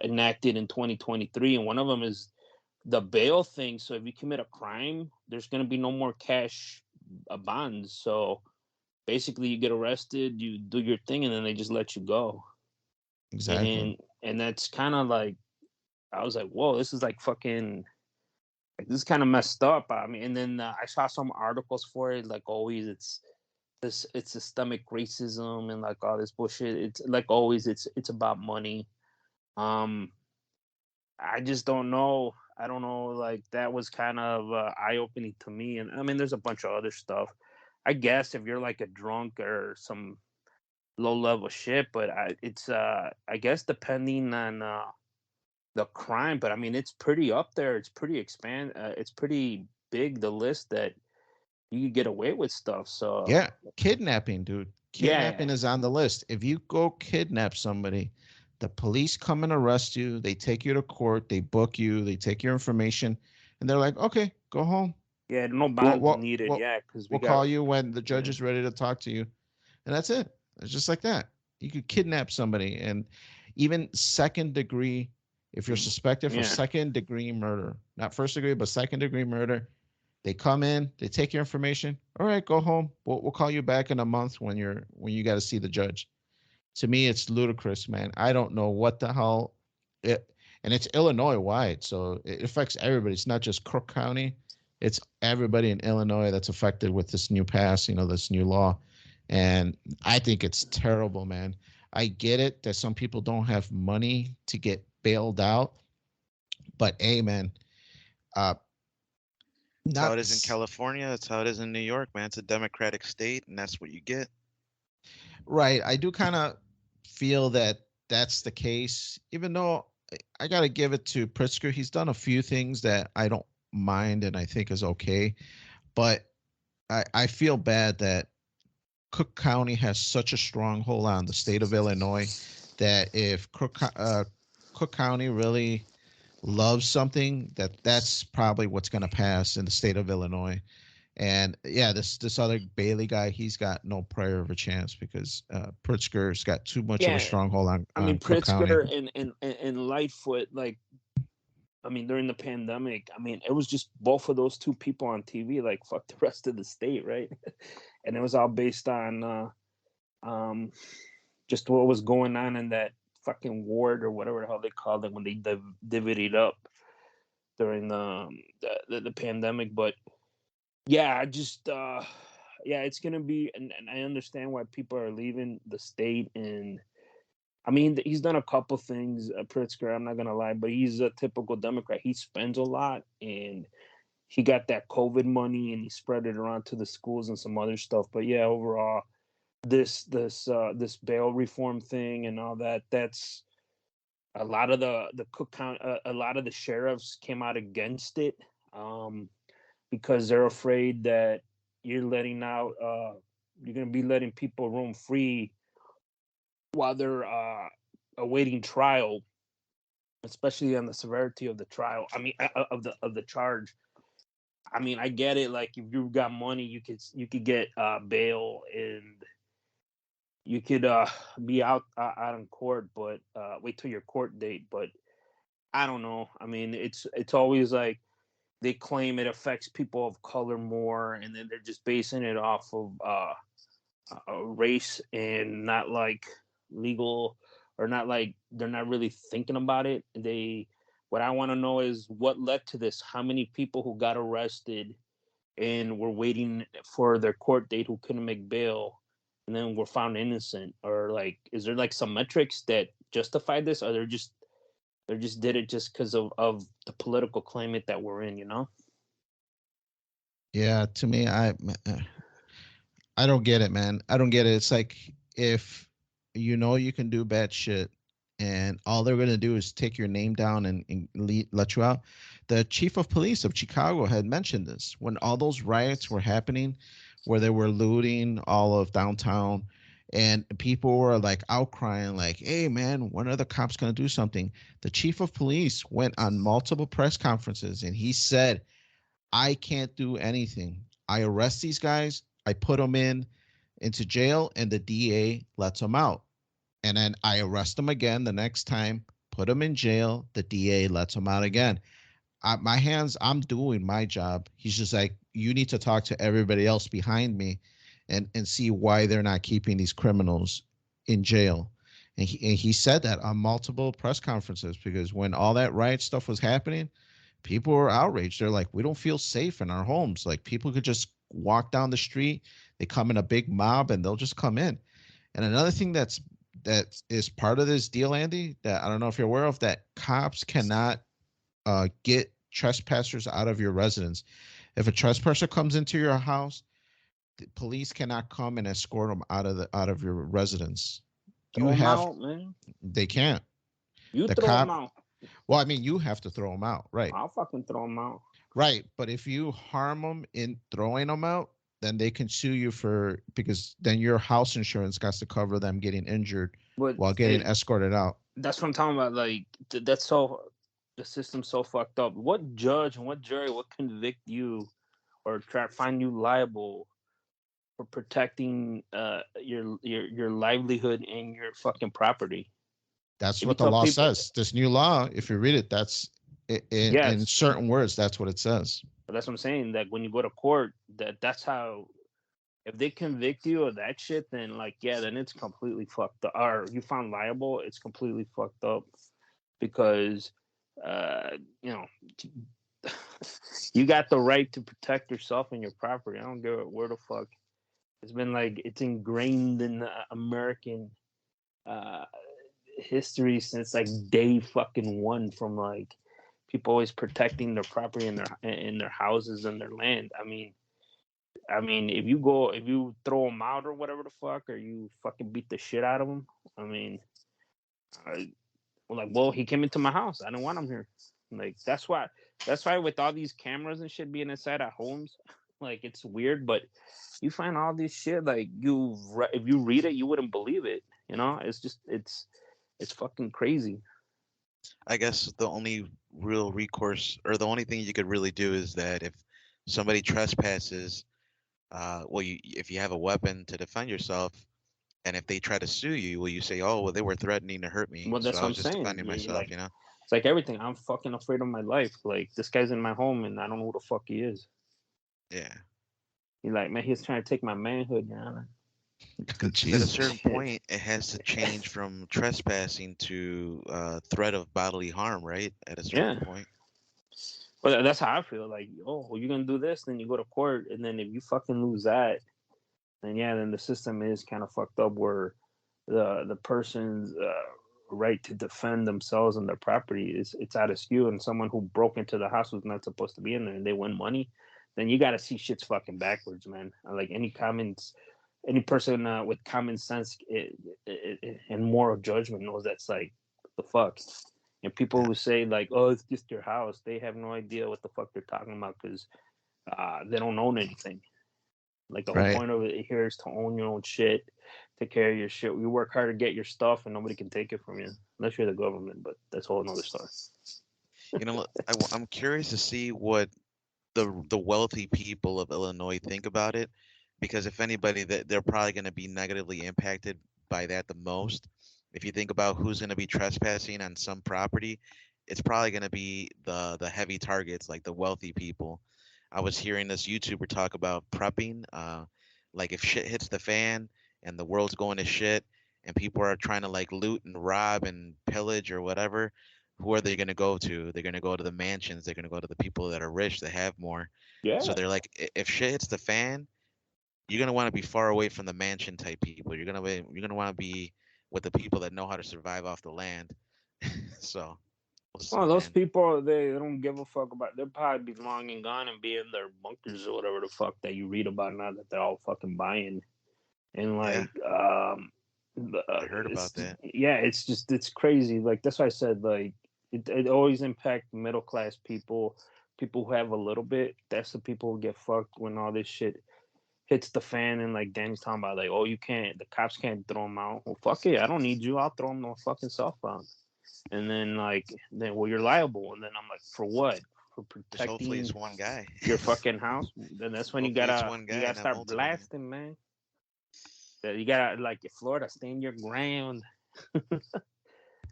enacted in 2023. And one of them is the bail thing. So if you commit a crime, there's going to be no more cash bonds. So basically, you get arrested, you do your thing, and then they just let you go. Exactly. And that's kind of like, I was like, whoa, this is like fucking, like this is kind of messed up. I mean, and then I saw some articles for it. Like always, it's systemic racism and like all this bullshit. It's like always, it's about money. I just don't know. I don't know. Like that was kind of eye opening to me. And I mean, there's a bunch of other stuff. I guess if you're like a drunk or some low level shit, but it's I guess depending on the crime. But I mean, it's pretty up there. It's pretty it's pretty big, the list that you could get away with stuff. So Yeah, kidnapping, dude. Kidnapping yeah, is on the list. If you go kidnap somebody, the police come and arrest you. They take you to court. They book you. They take your information, and they're like, "Okay, go home." Yeah, no We'll bonds we'll needed. we'll, Yeah, because we we'll got. call you when the judge Yeah. is ready to talk to you, and that's it. It's just like that. You could kidnap somebody, and even second degree, if you're suspected for Yeah. second degree murder, not first degree, but second degree murder, they come in, they take your information. All right, go home. We'll call you back in a month when you got to see the judge. To me, it's ludicrous, man. I don't know what the hell it, and it's Illinois wide, so it affects everybody. It's not just Crook County; it's everybody in Illinois that's affected with this new pass, this new law, and I think it's terrible, man. I get it that some people don't have money to get bailed out, but hey, man, uh, That's how it not is in California. That's how it is in New York, man. It's a democratic state, and that's what you get. right. I do kind of feel that that's the case, even though I got to give it to Pritzker. He's done a few things that I don't mind and I think is okay. But I feel bad that Cook County has such a stronghold on the state of Illinois that if Cook County really loves something, that's probably what's going to pass in the state of Illinois. And yeah, this other Bailey guy, he's got no prayer of a chance because Pritzker's got too much of a Yeah. stronghold I mean, on Cook County. Pritzker and Lightfoot, like, I mean, during the pandemic, I mean, it was just both of those two people on TV, like, fuck the rest of the state, right? And it was all based on um, just what was going on in that fucking ward or whatever the hell they called it when they divvied up during the pandemic. But yeah, I just yeah, it's gonna be, and I understand why people are leaving the state. And I mean, he's done a couple things, Pritzker. I'm not gonna lie, but he's a typical Democrat. He spends a lot, and he got that COVID money, and he spread it around to the schools and some other stuff. But yeah, overall, this bail reform thing and all that. That's a lot of the Cook County. A lot of the sheriffs came out against it. Because they're afraid that you're letting out you're going to be letting people roam free while they're awaiting trial, especially on the severity of the trial. I mean, of the charge. I mean, I get it. Like, if you've got money, you could get bail, and you could be out in court, but wait till your court date. But I don't know. I mean, it's always like they claim it affects people of color more, and then they're just basing it off of race, and not like legal, or not like they're not really thinking about it. What I want to know is what led to this. How many people who got arrested and were waiting for their court date who couldn't make bail, and then were found innocent? Or like, is there like some metrics that justify this, or they just did it just because of the political climate that we're in, you know? Yeah, to me, I don't get it, man. I don't get it. It's like if you can do bad shit, and all they're gonna do is take your name down and let you out. The chief of police of Chicago had mentioned this when all those riots were happening, where they were looting all of downtown, and people were like outcrying, like, "Hey, man, when are the cops gonna do something?" The chief of police went on multiple press conferences and he said, I can't do anything. I arrest these guys, I put them into jail, and the DA lets them out. And then I arrest them again the next time, put them in jail, the DA lets them out again. I'm doing my job. He's just like, you need to talk to everybody else behind me and see why they're not keeping these criminals in jail. And he said that on multiple press conferences because when all that riot stuff was happening, people were outraged. They're like, we don't feel safe in our homes. Like people could just walk down the street, they come in a big mob and they'll just come in. And another thing that is part of this deal, Andy, that I don't know if you're aware of, that cops cannot get trespassers out of your residence. If a trespasser comes into your house, the police cannot come and escort them out of your residence. You Throw them have out, man. They can't. You The throw them cop. out. Well, I mean, you have to throw them out, right? I'll fucking throw them out. Right, but if you harm them in throwing them out, then they can sue you because then your house insurance got to cover them getting injured But while getting escorted out. that's what I'm talking about. Like, that's so, the system's so fucked up. What judge and what jury would convict you or try to find you liable for protecting your livelihood and your fucking property. That's If you what the tell law people, says. This new law, if you read it, that's in yes, certain words, that's what it says. but that's what I'm saying. That when you go to court, that's how. If they convict you of that shit, then like yeah, then it's completely fucked up. Or you found liable, it's completely fucked up because you know you got the right to protect yourself and your property. I don't give a where the fuck. It's been like it's ingrained in American uh, history since like day fucking one. From like people always protecting their property and their houses and their land. I mean, if you throw them out or whatever the fuck, or you fucking beat the shit out of them. I mean, I, like, well, he came into my house. I don't want him here. Like that's why with all these cameras and shit being inside our homes, like it's weird, but you find all this shit like if you read it, you wouldn't believe it. It's just it's fucking crazy. I guess the only real recourse, or the only thing you could really do, is that if somebody trespasses, well, if you have a weapon to defend yourself, and if they try to sue you, well, you say, oh, well, they were threatening to hurt me, Well, so that's I what I'm was just saying. defending You myself, like it's like everything. I'm fucking afraid of my life. Like this guy's in my home and I don't know who the fuck he is. Yeah. He like man, he's trying to take my manhood, man. Because at a Jesus. certain Shit. point, it has to change from trespassing to threat of bodily harm, right? At a certain Yeah. point. Well, that's how I feel. Like, oh, you're gonna do this, then you go to court, and then if you fucking lose that, then yeah, then the system is kind of fucked up. Where the person's right to defend themselves and their property is it's out of skew, and someone who broke into the house was not supposed to be in there, and they win money, then you got to see shit's fucking backwards, man. Like any person with common sense and moral judgment knows that's like what the fuck. And people Yeah. who say like, "Oh, it's just your house," they have no idea what the fuck they're talking about because they don't own anything. Like the whole Right. point of it here is to own your own shit, take care of your shit. You work hard to get your stuff, and nobody can take it from you unless you're the government. But that's a whole another story. I'm curious to see what the wealthy people of Illinois think about it, because if anybody, that they're probably going to be negatively impacted by that the most. If you think about who's going to be trespassing on some property, it's probably going to be the heavy targets, like the wealthy people. I was hearing this YouTuber talk about prepping, like if shit hits the fan and the world's going to shit and people are trying to like loot and rob and pillage or whatever, who are they going to go to? They're going to go to the mansions. They're going to go to the people that are rich, that have more. So Yeah. they're like, if shit hits the fan, you're going to want to be far away from the mansion type people. You're going to want to be with the people that know how to survive off the land. So we'll see, Well, those man. people they don't give a fuck about. They'll probably be long and gone and be in their bunkers or whatever the fuck that you read about now that they're all fucking buying. And Yeah, like, I heard about that. yeah, it's crazy. Like that's why I said like it always impacts middle class people, people who have a little bit. That's the people who get fucked when all this shit hits the fan. And like Danny's talking about, like, oh, you can't, the cops can't throw them out. Well, fuck it, I don't need you. I'll throw them no fucking southbound. And then like, then well, you're liable. And then I'm like, for what? For Just hopefully protecting it's one guy. your fucking house? Then that's when you Hopefully it's gotta one you guy, gotta not start multiple. blasting, man. That you gotta like Florida, stand your ground.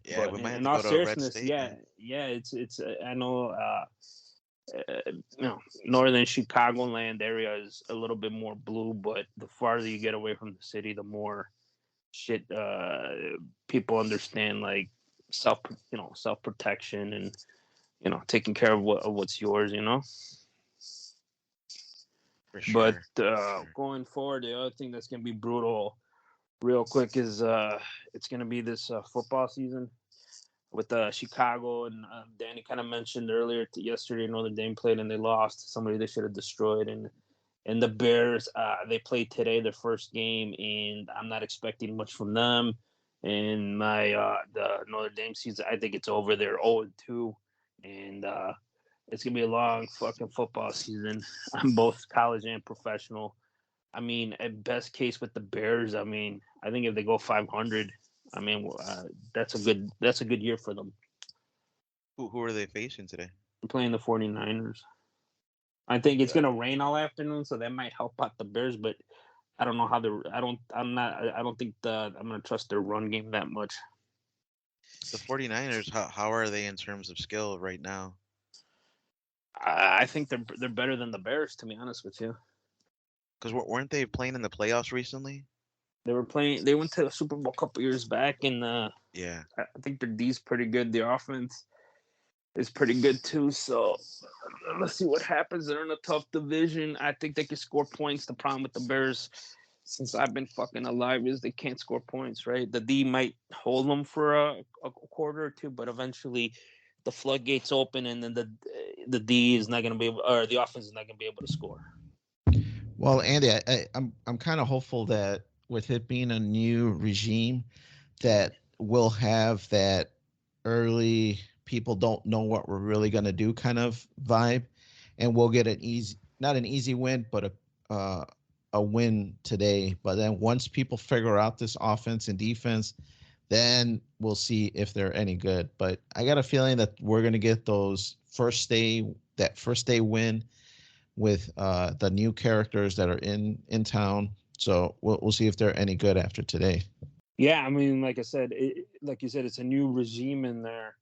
Yeah, But we might have in to all go to a red seriousness, state, yeah, man. yeah, it's I know northern Chicagoland area is a little bit more blue, but the farther you get away from the city, the more shit people understand, like self self protection and taking care of what's yours. For But sure. For sure. going forward, the other thing that's gonna be brutal real quick is it's gonna be this football season with Chicago. And Danny kind of mentioned earlier yesterday, Notre Dame played and they lost somebody they should have destroyed. And the Bears, they played today their first game, and I'm not expecting much from them. And my the Notre Dame season, I think it's over. They're 0-2, and it's gonna be a long fucking football season on both college and professional. I mean, at best case with the Bears, I mean, I think if they go 500, I mean, that's a good year for them. Who are they facing today? They're playing the 49ers. I think it's gonna rain all afternoon, so that might help out the Bears. But I don't know how I don't think I'm gonna trust their run game that much. The 49ers, how are they in terms of skill right now? I think they're better than the Bears, to be honest with you. Because weren't they playing in the playoffs recently? They were playing. They went to the Super Bowl a couple years back, and Yeah. I think their D's pretty good. The offense is pretty good too. So let's see what happens. They're in a tough division. I think they can score points. The problem with the Bears, since I've been fucking alive, is they can't score points. Right? The D might hold them for a quarter or two, but eventually the floodgates open, and then the D is not going to be able, or the offense is not going to be able to score. Well, Andy, I'm kind of hopeful that with it being a new regime, that we'll have that early people don't know what we're really going to do kind of vibe, and we'll get an easy, not an easy win, but a win today. But then once people figure out this offense and defense, then we'll see if they're any good. But I got a feeling that we're going to get that first day win with the new characters that are in town. So we'll see if they're any good after today. Yeah, I mean, like I said, like you said, it's a new regime in there.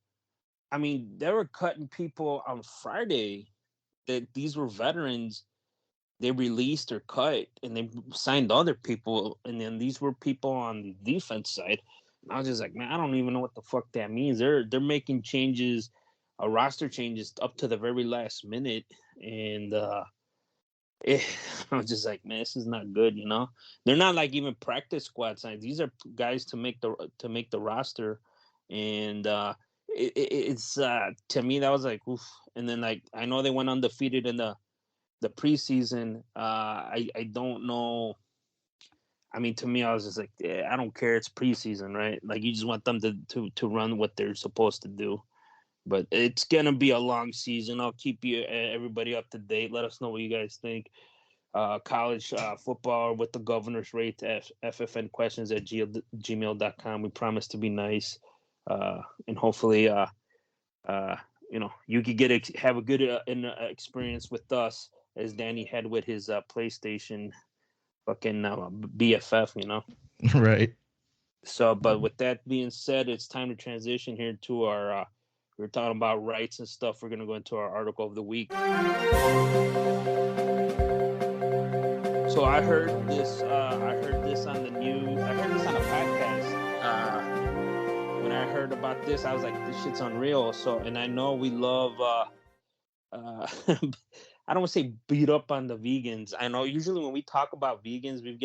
I mean, they were cutting people on Friday. That these were veterans. They released or cut, and they signed other people, and then these were people on the defense side. And I was just like, man, I don't even know what the fuck that means. They're making changes, roster changes up to the very last minute, and I was just like, man, this is not good. You know, they're not like even practice squad signs. These are guys to make the roster, and it's to me that was like, oof. And then like I know they went undefeated in the preseason. I don't know. I mean, to me, I was just like, yeah, I don't care. It's preseason, right? Like you just want them to run what they're supposed to do. But it's gonna be a long season. I'll keep you everybody up to date. Let us know what you guys think. College football with the governor's rate FFN questions at gmail.com. We promise to be nice, and hopefully, you could have a good experience with us as Danny had with his PlayStation fucking BFF. Right. So, but with that being said, it's time to transition here to our. We're talking about rights and stuff. We're gonna go into our article of the week. So I heard this. I heard this on the news. I heard this on a podcast. When I heard about this, I was like, "This shit's unreal." So, and I know we love. I don't want to say beat up on the vegans. I know usually when we talk about vegans, we've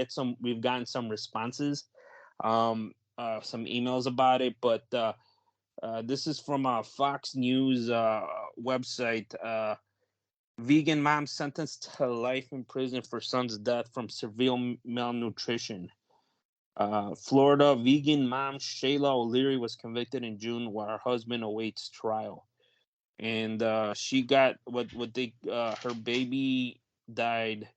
gotten some responses, some emails about it. But this is from a Fox News website. Vegan mom sentenced to life in prison for son's death from severe malnutrition. Florida vegan mom Shayla O'Leary was convicted in June while her husband awaits trial. And she got her baby died.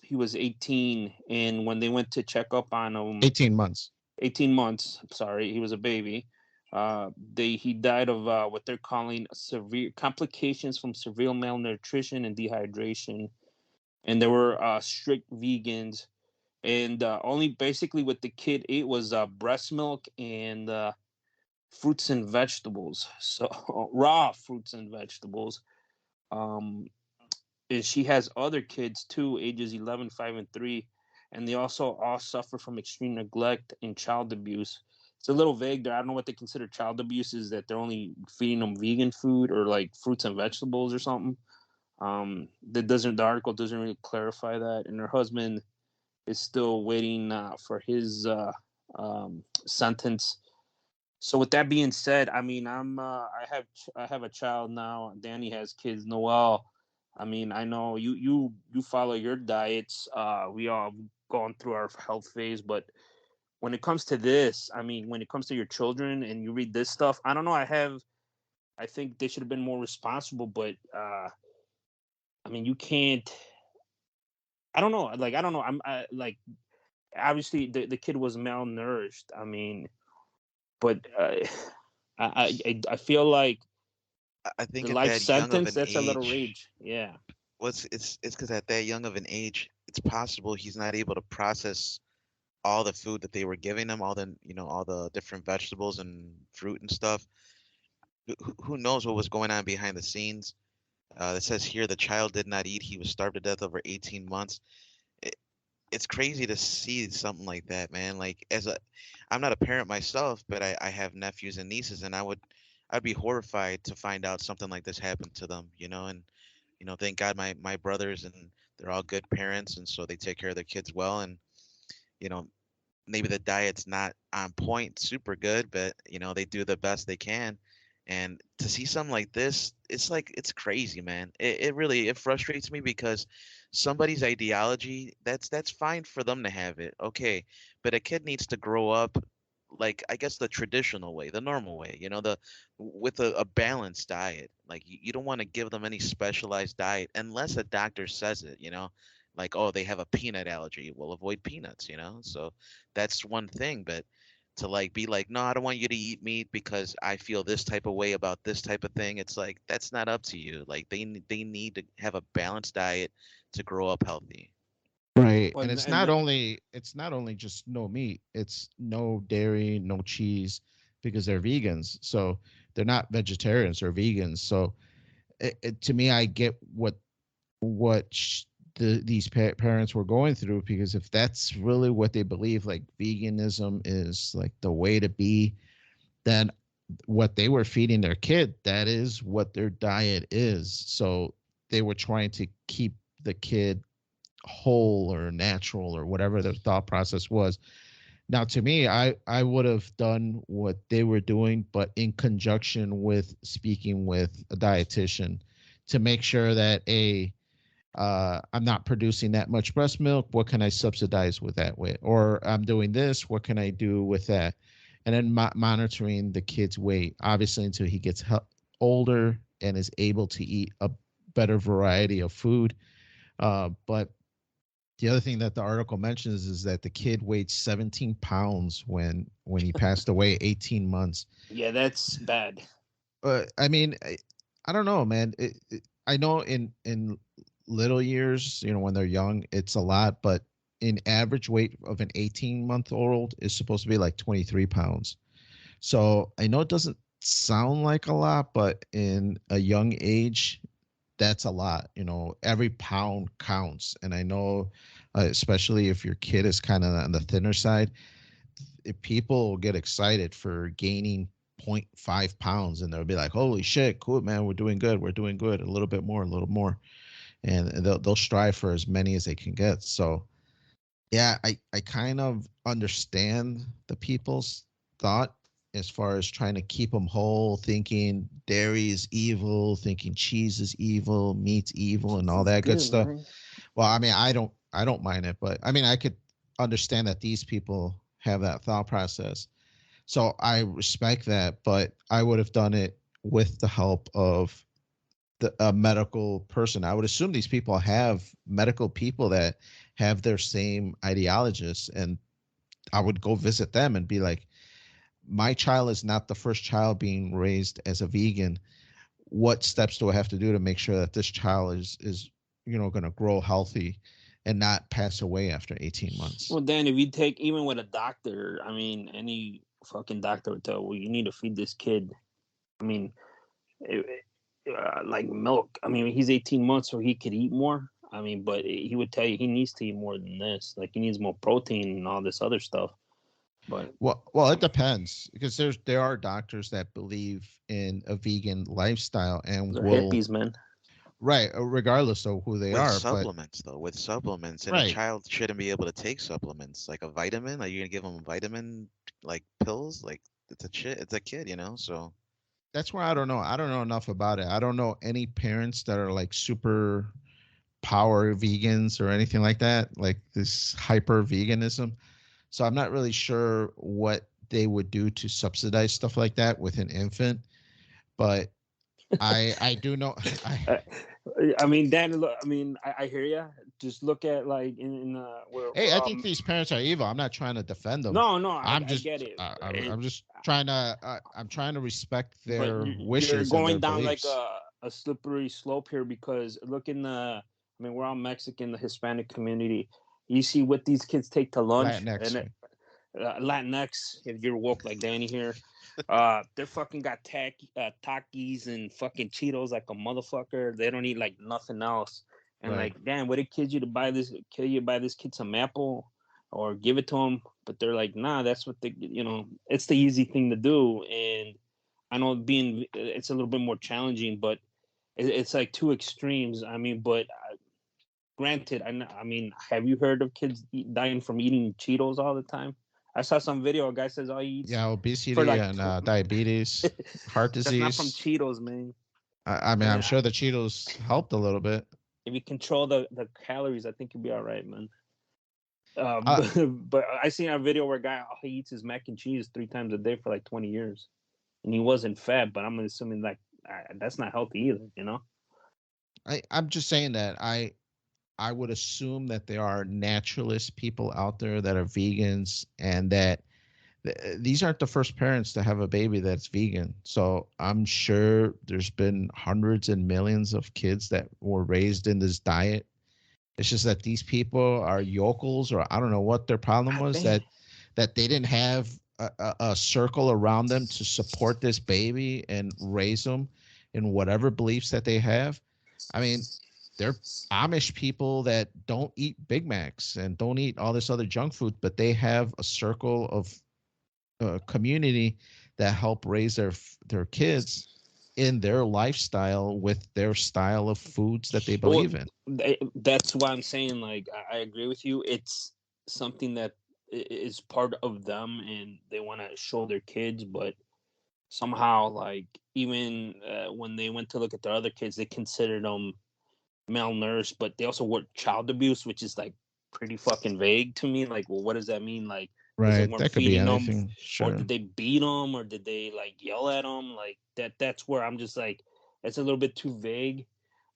He was 18, and when they went to check up on him, 18 months. 18 months. Sorry, he was a baby. He died of what they're calling severe complications from severe malnutrition and dehydration, and there were strict vegans, and only basically what the kid ate was breast milk and fruits and vegetables, so raw fruits and vegetables. And she has other kids too, ages 11, 5, and 3, and they also all suffer from extreme neglect and child abuse. It's a little vague there. I don't know what they consider child abuse, is that they're only feeding them vegan food or like fruits and vegetables or something. The article doesn't really clarify that. And her husband is still waiting for his sentence. So with that being said, I mean, I have a child now. Danny has kids. Noel, I mean, I know you follow your diets. We all gone through our health phase, but when it comes to this, I mean, when it comes to your children and you read this stuff, I don't know. I think they should have been more responsible, but I mean, you can't. I don't know. Like, I don't know. Like, obviously the kid was malnourished. I mean, but I feel like I think The at life that young of sentence, an that's a little age, rage. Yeah. it's because at that young of an age, it's possible he's not able to process all the food that they were giving him, all the all the different vegetables and fruit and stuff. Who knows what was going on behind the scenes? It says here the child did not eat. He was starved to death over 18 months. It, it's crazy to see something like that, man. Like I'm not a parent myself, but I have nephews and nieces, and I'd be horrified to find out something like this happened to them, and thank God my brothers and they're all good parents, and so they take care of their kids well, and you know, maybe the diet's not on point, super good, but they do the best they can. And to see something like this, it's like it's crazy, man. It really it frustrates me because somebody's ideology, that's fine for them to have it, okay, but a kid needs to grow up like I guess the traditional way, the normal way, the with a balanced diet. Like you don't want to give them any specialized diet unless a doctor says it, like oh they have a peanut allergy, we'll avoid peanuts, so that's one thing. But to like be like, no, I don't want you to eat meat because I feel this type of way about this type of thing, it's like that's not up to you. Like they need to have a balanced diet to grow up healthy. Right. Well, And it's not only just no meat, it's no dairy, no cheese because they're vegans. So they're not vegetarians or vegans. So to me, I get these parents were going through, because if that's really what they believe, like veganism is like the way to be, then what they were feeding their kid, that is what their diet is. So they were trying to keep the kid whole or natural or whatever their thought process was. Now, to me, I would have done what they were doing, but in conjunction with speaking with a dietitian to make sure that I'm not producing that much breast milk. What can I subsidize with that with? Or I'm doing this. What can I do with that? And then monitoring the kid's weight, obviously, until he gets older and is able to eat a better variety of food. But the other thing that the article mentions is that the kid weighed 17 pounds when he passed away, 18 months. yeah, that's bad. I mean, I don't know, man. I know in little years, when they're young, it's a lot, but in average weight of an 18-month-old is supposed to be like 23 pounds. So I know it doesn't sound like a lot, but in a young age, that's a lot. Every pound counts. And I know, especially if your kid is kind of on the thinner side, if people get excited for gaining zero point 0.5 pounds, and they'll be like, holy shit, cool, man, we're doing good. We're doing good. A little bit more, a little more. And they'll strive for as many as they can get. So yeah, I kind of understand the people's thought as far as trying to keep them whole, thinking dairy is evil, thinking cheese is evil, meat's evil, and all It's that good good, stuff. man. Well, I mean, I don't mind it, but I mean, I could understand that these people have that thought process. So I respect that, but I would have done it with the help of a medical person. I would assume these people have medical people that have their same ideologists, and I would go visit them and be like, my child is not the first child being raised as a vegan. What steps do I have to do to make sure that this child is going to grow healthy and not pass away after 18 months? Well, then if you take even with a doctor, I mean, any fucking doctor would tell, well, you need to feed this kid. I mean, like milk. I mean, he's 18 months, so he could eat more. I mean, but he would tell you he needs to eat more than this. Like he needs more protein and all this other stuff. But Well, it depends, because there are doctors that believe in a vegan lifestyle and they're will, hippies, man. right, regardless of who they With are. But supplements, though, with supplements, and a right, child shouldn't be able to take supplements like a vitamin. Are you gonna give them vitamin like pills? Like it's a kid, So that's where I don't know enough about it. I don't know any parents that are like super power vegans or anything like that, like this hyper veganism. So I'm not really sure what they would do to subsidize stuff like that with an infant. But I do know. Uh, I mean, Dan. I mean, I hear you. Just look at like in Hey, I think these parents are evil. I'm not trying to defend them. no, I'm I get just it. I'm just trying to I'm trying to respect But their you're wishes and their going down like beliefs. a slippery slope here because look in the. I mean, we're all Mexican, the Hispanic community. You see what these kids take to lunch, Latinx, and right? Latinx, if you're woke like Danny here, they're fucking got Takis and fucking Cheetos like a motherfucker. They don't eat like nothing else. And Right. like, damn, would it kid you to buy this? Kill you to buy this kid some apple or give it to him? But they're like, nah, that's what they, it's the easy thing to do. And I know it's a little bit more challenging, but it's like two extremes. I mean, but granted, I mean, have you heard of kids dying from eating Cheetos all the time? I saw some video. A guy says all he eats Yeah, for obesity like and diabetes, heart that's not from disease. Cheetos, man. I mean, I'm And sure the Cheetos helped a little bit. if you control the calories, I think you'll be all right, man. Uh, But I seen a video where a guy all he eats is mac and cheese 3 times a day for like 20 years, and he wasn't fat. But I'm assuming like that's not healthy either, you know? I'm just saying that I would assume that there are naturalist people out there that are vegans and that these aren't the first parents to have a baby that's vegan. So I'm sure there's been hundreds and millions of kids that were raised in this diet. It's just that these people are yokels, or I don't know what their problem I was, think that they didn't have a circle around them to support this baby and raise them in whatever beliefs that they have. I mean, they're Amish people that don't eat Big Macs and don't eat all this other junk food, but they have a circle of community that help raise their kids in their lifestyle with their style of foods that they well, believe in. that's why I'm saying like I agree with you. It's something that is part of them, and they want to show their kids, but somehow like even when they went to look at their other kids, they considered them malnourished, but they also were child abuse, which is like pretty fucking vague to me. Like, well, what does that mean? Like, because they Right. weren't That could be feeding them, anything. or Sure. did they beat them, or did they like yell at them? Like that. That's where I'm just like, it's a little bit too vague.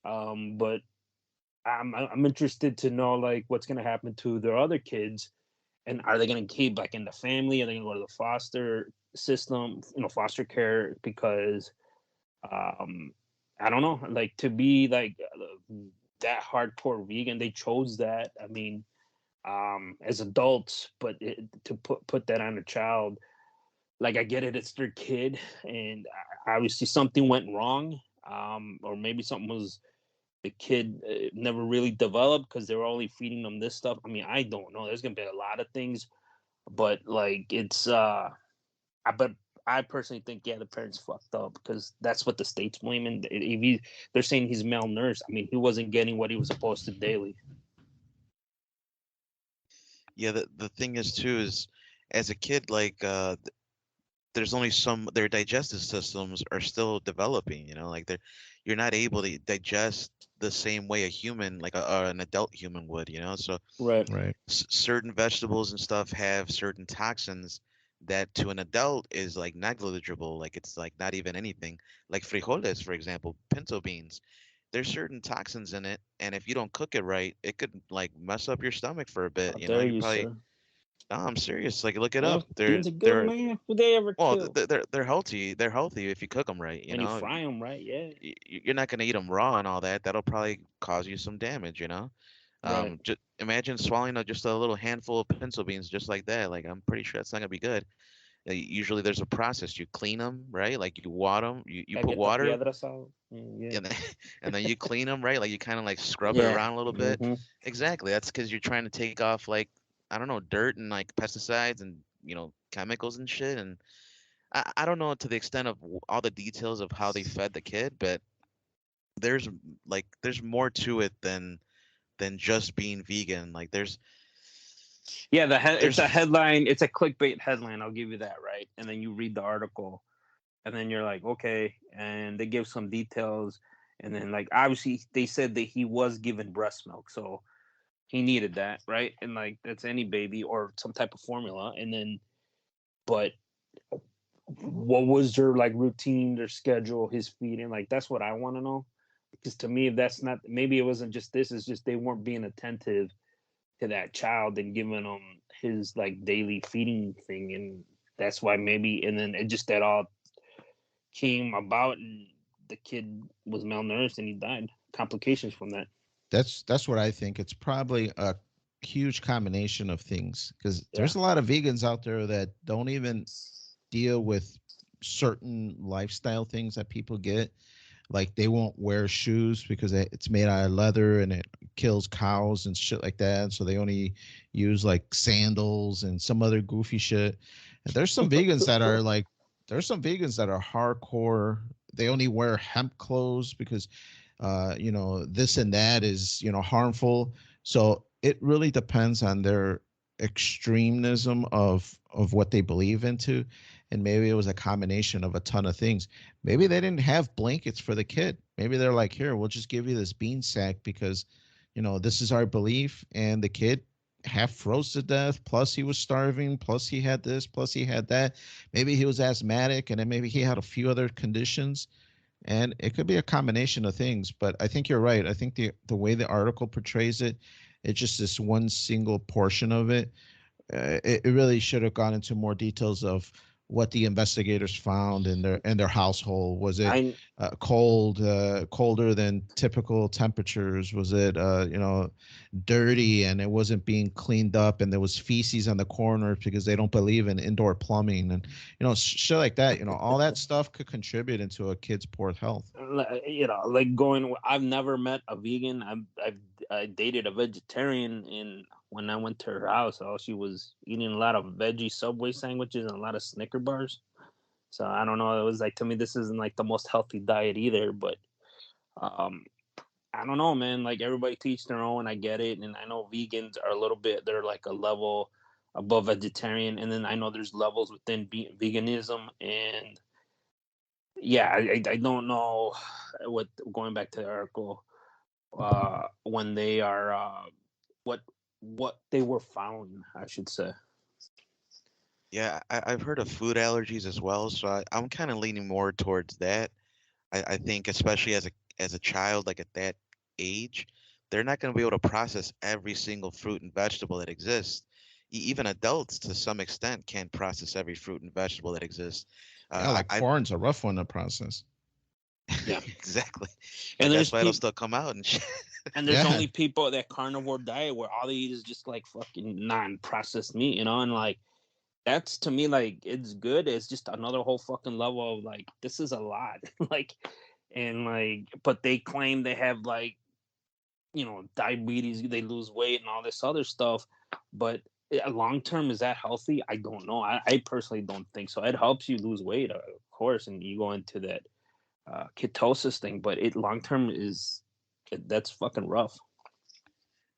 But I'm interested to know like what's gonna happen to their other kids, and are they gonna keep like in the family? Are they gonna go to the foster system, foster care? Because um I don't know, like to be like that hardcore vegan, they chose that. I mean, as adults, but to put that on a child, like I get it, it's their kid, and obviously something went wrong, or maybe something was the kid never really developed because they were only feeding them this stuff. I mean, I don't know. There's gonna be a lot of things, but like it's but I personally think yeah, the parents fucked up because that's what the state's blaming. They're saying he's malnourished. I mean, he wasn't getting what he was supposed to daily. Yeah, the thing is too is as a kid, like there's only some their digestive systems are still developing, like you're not able to digest the same way a human like an adult human would, so Right. Right. certain vegetables and stuff have certain toxins that to an adult is like negligible, like it's like not even anything, like frijoles, for example, pinto beans. There's certain toxins in it, and if you don't cook it right, it could like mess up your stomach for a bit. How You know, dare you you, probably. sir? No, I'm serious. Like, look it Yeah, up. They're beans are good, they're man. Who they ever well, kill? they're healthy. They're healthy if you cook them right. And you fry them, right? Yeah. You're not gonna eat them raw and all that. That'll probably cause you some damage. Right. Just imagine swallowing just a little handful of pencil beans just like that. Like, I'm pretty sure that's not gonna be good. Usually, there's a process. You clean them, right? Like you water them. You Gotta put get the water, piedras out. Yeah. and then, and then you clean them, right? Like you kind of like scrub it Yeah. around a little bit. Mm-hmm. Exactly. That's because you're trying to take off like I don't know dirt and like pesticides and chemicals and shit. And I don't know to the extent of all the details of how they fed the kid, but there's there's more to it than just being vegan. Like Yeah, it's a there's headline. It's a clickbait headline. I'll give you that, right? And then you read the article, and then you're like, okay. And they give some details, and then like obviously they said that he was given breast milk, so he needed that, right? And like that's any baby or some type of formula. And then, but what was their like routine, their schedule, his feeding? Like that's what I want to know. Because to me, if that's not, maybe it wasn't just this, it's just they weren't being attentive to that child and giving him his like daily feeding thing, and that's why maybe, and then it just that all came about, and the kid was malnourished and he died. Complications from that. That's what I think. It's probably a huge combination of things, because Yeah. there's a lot of vegans out there that don't even deal with certain lifestyle things that people get. Like they won't wear shoes because it's made out of leather and it kills cows and shit like that. So they only use like sandals and some other goofy shit. And there's some vegans that are like, there's some vegans that are hardcore. They only wear hemp clothes because, this and that is, harmful. So it really depends on their extremism of what they believe into. And maybe it was a combination of a ton of things. Maybe they didn't have blankets for the kid. Maybe they're like, here, we'll just give you this bean sack because, this is our belief. And the kid half froze to death. Plus he was starving. Plus he had this. Plus he had that. Maybe he was asthmatic, and then maybe he had a few other conditions. And it could be a combination of things. But I think you're right. I think the way the article portrays it, it's just this one single portion of it. It really should have gone into more details of what the investigators found in their household. Was it colder than typical temperatures? Was it dirty and it wasn't being cleaned up, and there was feces on the corners because they don't believe in indoor plumbing, and shit like that. All that stuff could contribute into a kid's poor health. I've never met a vegan. I dated a vegetarian, and when I went to her house, she was eating a lot of veggie Subway sandwiches and a lot of Snicker bars. So I don't know. It was like, to me, this isn't like the most healthy diet either. But I don't know, man. Like everybody teach their own. I get it, and I know vegans are a little bit. They're like a level above vegetarian, and then I know there's levels within veganism, and yeah, I don't know what. Going back to the article, when they are what they were found, I should say. Yeah, I've heard of food allergies as well, so I'm kind of leaning more towards that. I think especially as a child, like at that age, they're not going to be able to process every single fruit and vegetable that exists. Even adults, to some extent, can't process every fruit and vegetable that exists. Corn's a rough one to process. Yeah, exactly. And that's why it'll still come out and shit. And there's only people that carnivore diet where all they eat is just like fucking non-processed meat, and like that's, to me, like it's good. It's just another whole fucking level of like, this is a lot. Like, and like, but they claim they have like, diabetes, they lose weight and all this other stuff. But long term, is that healthy? I don't know. I personally don't think so. It helps you lose weight, of course, and you go into that ketosis thing, but it long term that's fucking rough.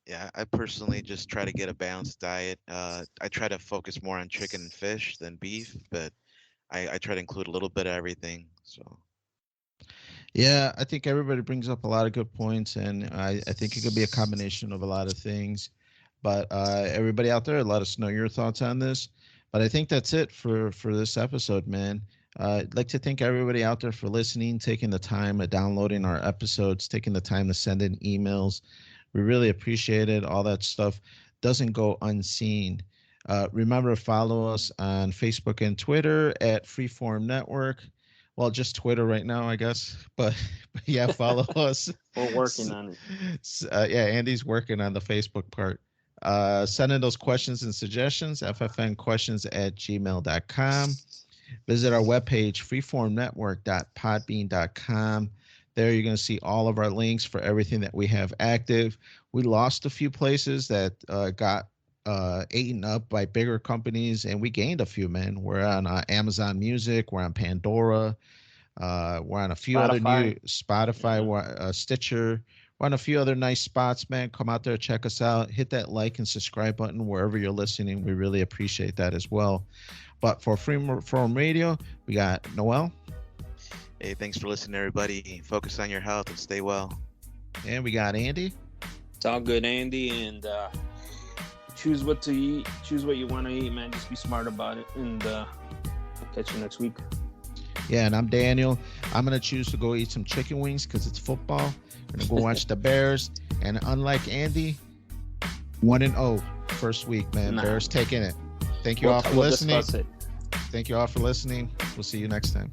Yeah, I personally just try to get a balanced diet. I try to focus more on chicken and fish than beef, but I try to include a little bit of everything. So. Yeah, I think everybody brings up a lot of good points, and I think it could be a combination of a lot of things. But everybody out there, let us know your thoughts on this. But I think that's it for this episode, man. I'd like to thank everybody out there for listening, taking the time of downloading our episodes, taking the time to send in emails. We really appreciate it. All that stuff doesn't go unseen. Remember to follow us on Facebook and Twitter at Freeform Network. Well, just Twitter right now, I guess. But yeah, follow us. We're working on it. Yeah, Andy's working on the Facebook part. Send in those questions and suggestions, ffnquestions@gmail.com. Visit our webpage, freeformnetwork.podbean.com. There you're going to see all of our links for everything that we have active. We lost a few places that got eaten up by bigger companies, and we gained a few, man. We're on Amazon Music. We're on Pandora. We're on a few other new Spotify, Stitcher. We're on a few other nice spots, man. Come out there, check us out. Hit that like and subscribe button wherever you're listening. We really appreciate that as well. But for Freeform Radio, we got Noel. Hey, thanks for listening, everybody. Focus on your health and stay well. And we got Andy. It's all good, Andy. And choose what to eat. Choose what you want to eat, man. Just be smart about it. And we'll Catch you next week. Yeah, and I'm Daniel. I'm gonna choose to go eat some chicken wings because it's football. I'm gonna go watch the Bears, and unlike Andy, 1-0 first week, man. Nah. Bears taking it. Thank you all for listening. Discuss it. Thank you all for listening. We'll see you next time.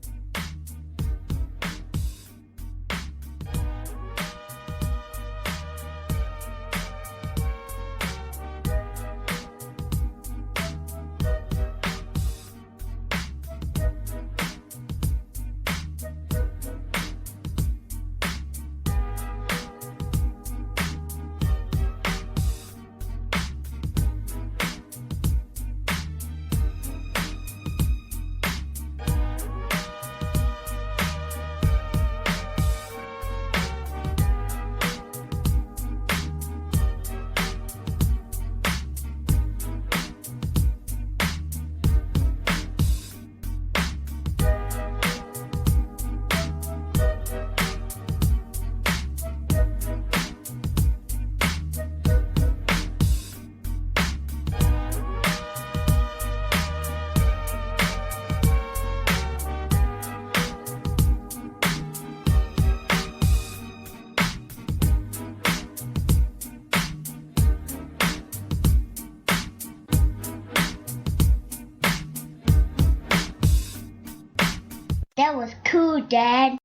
That was cool, Dad.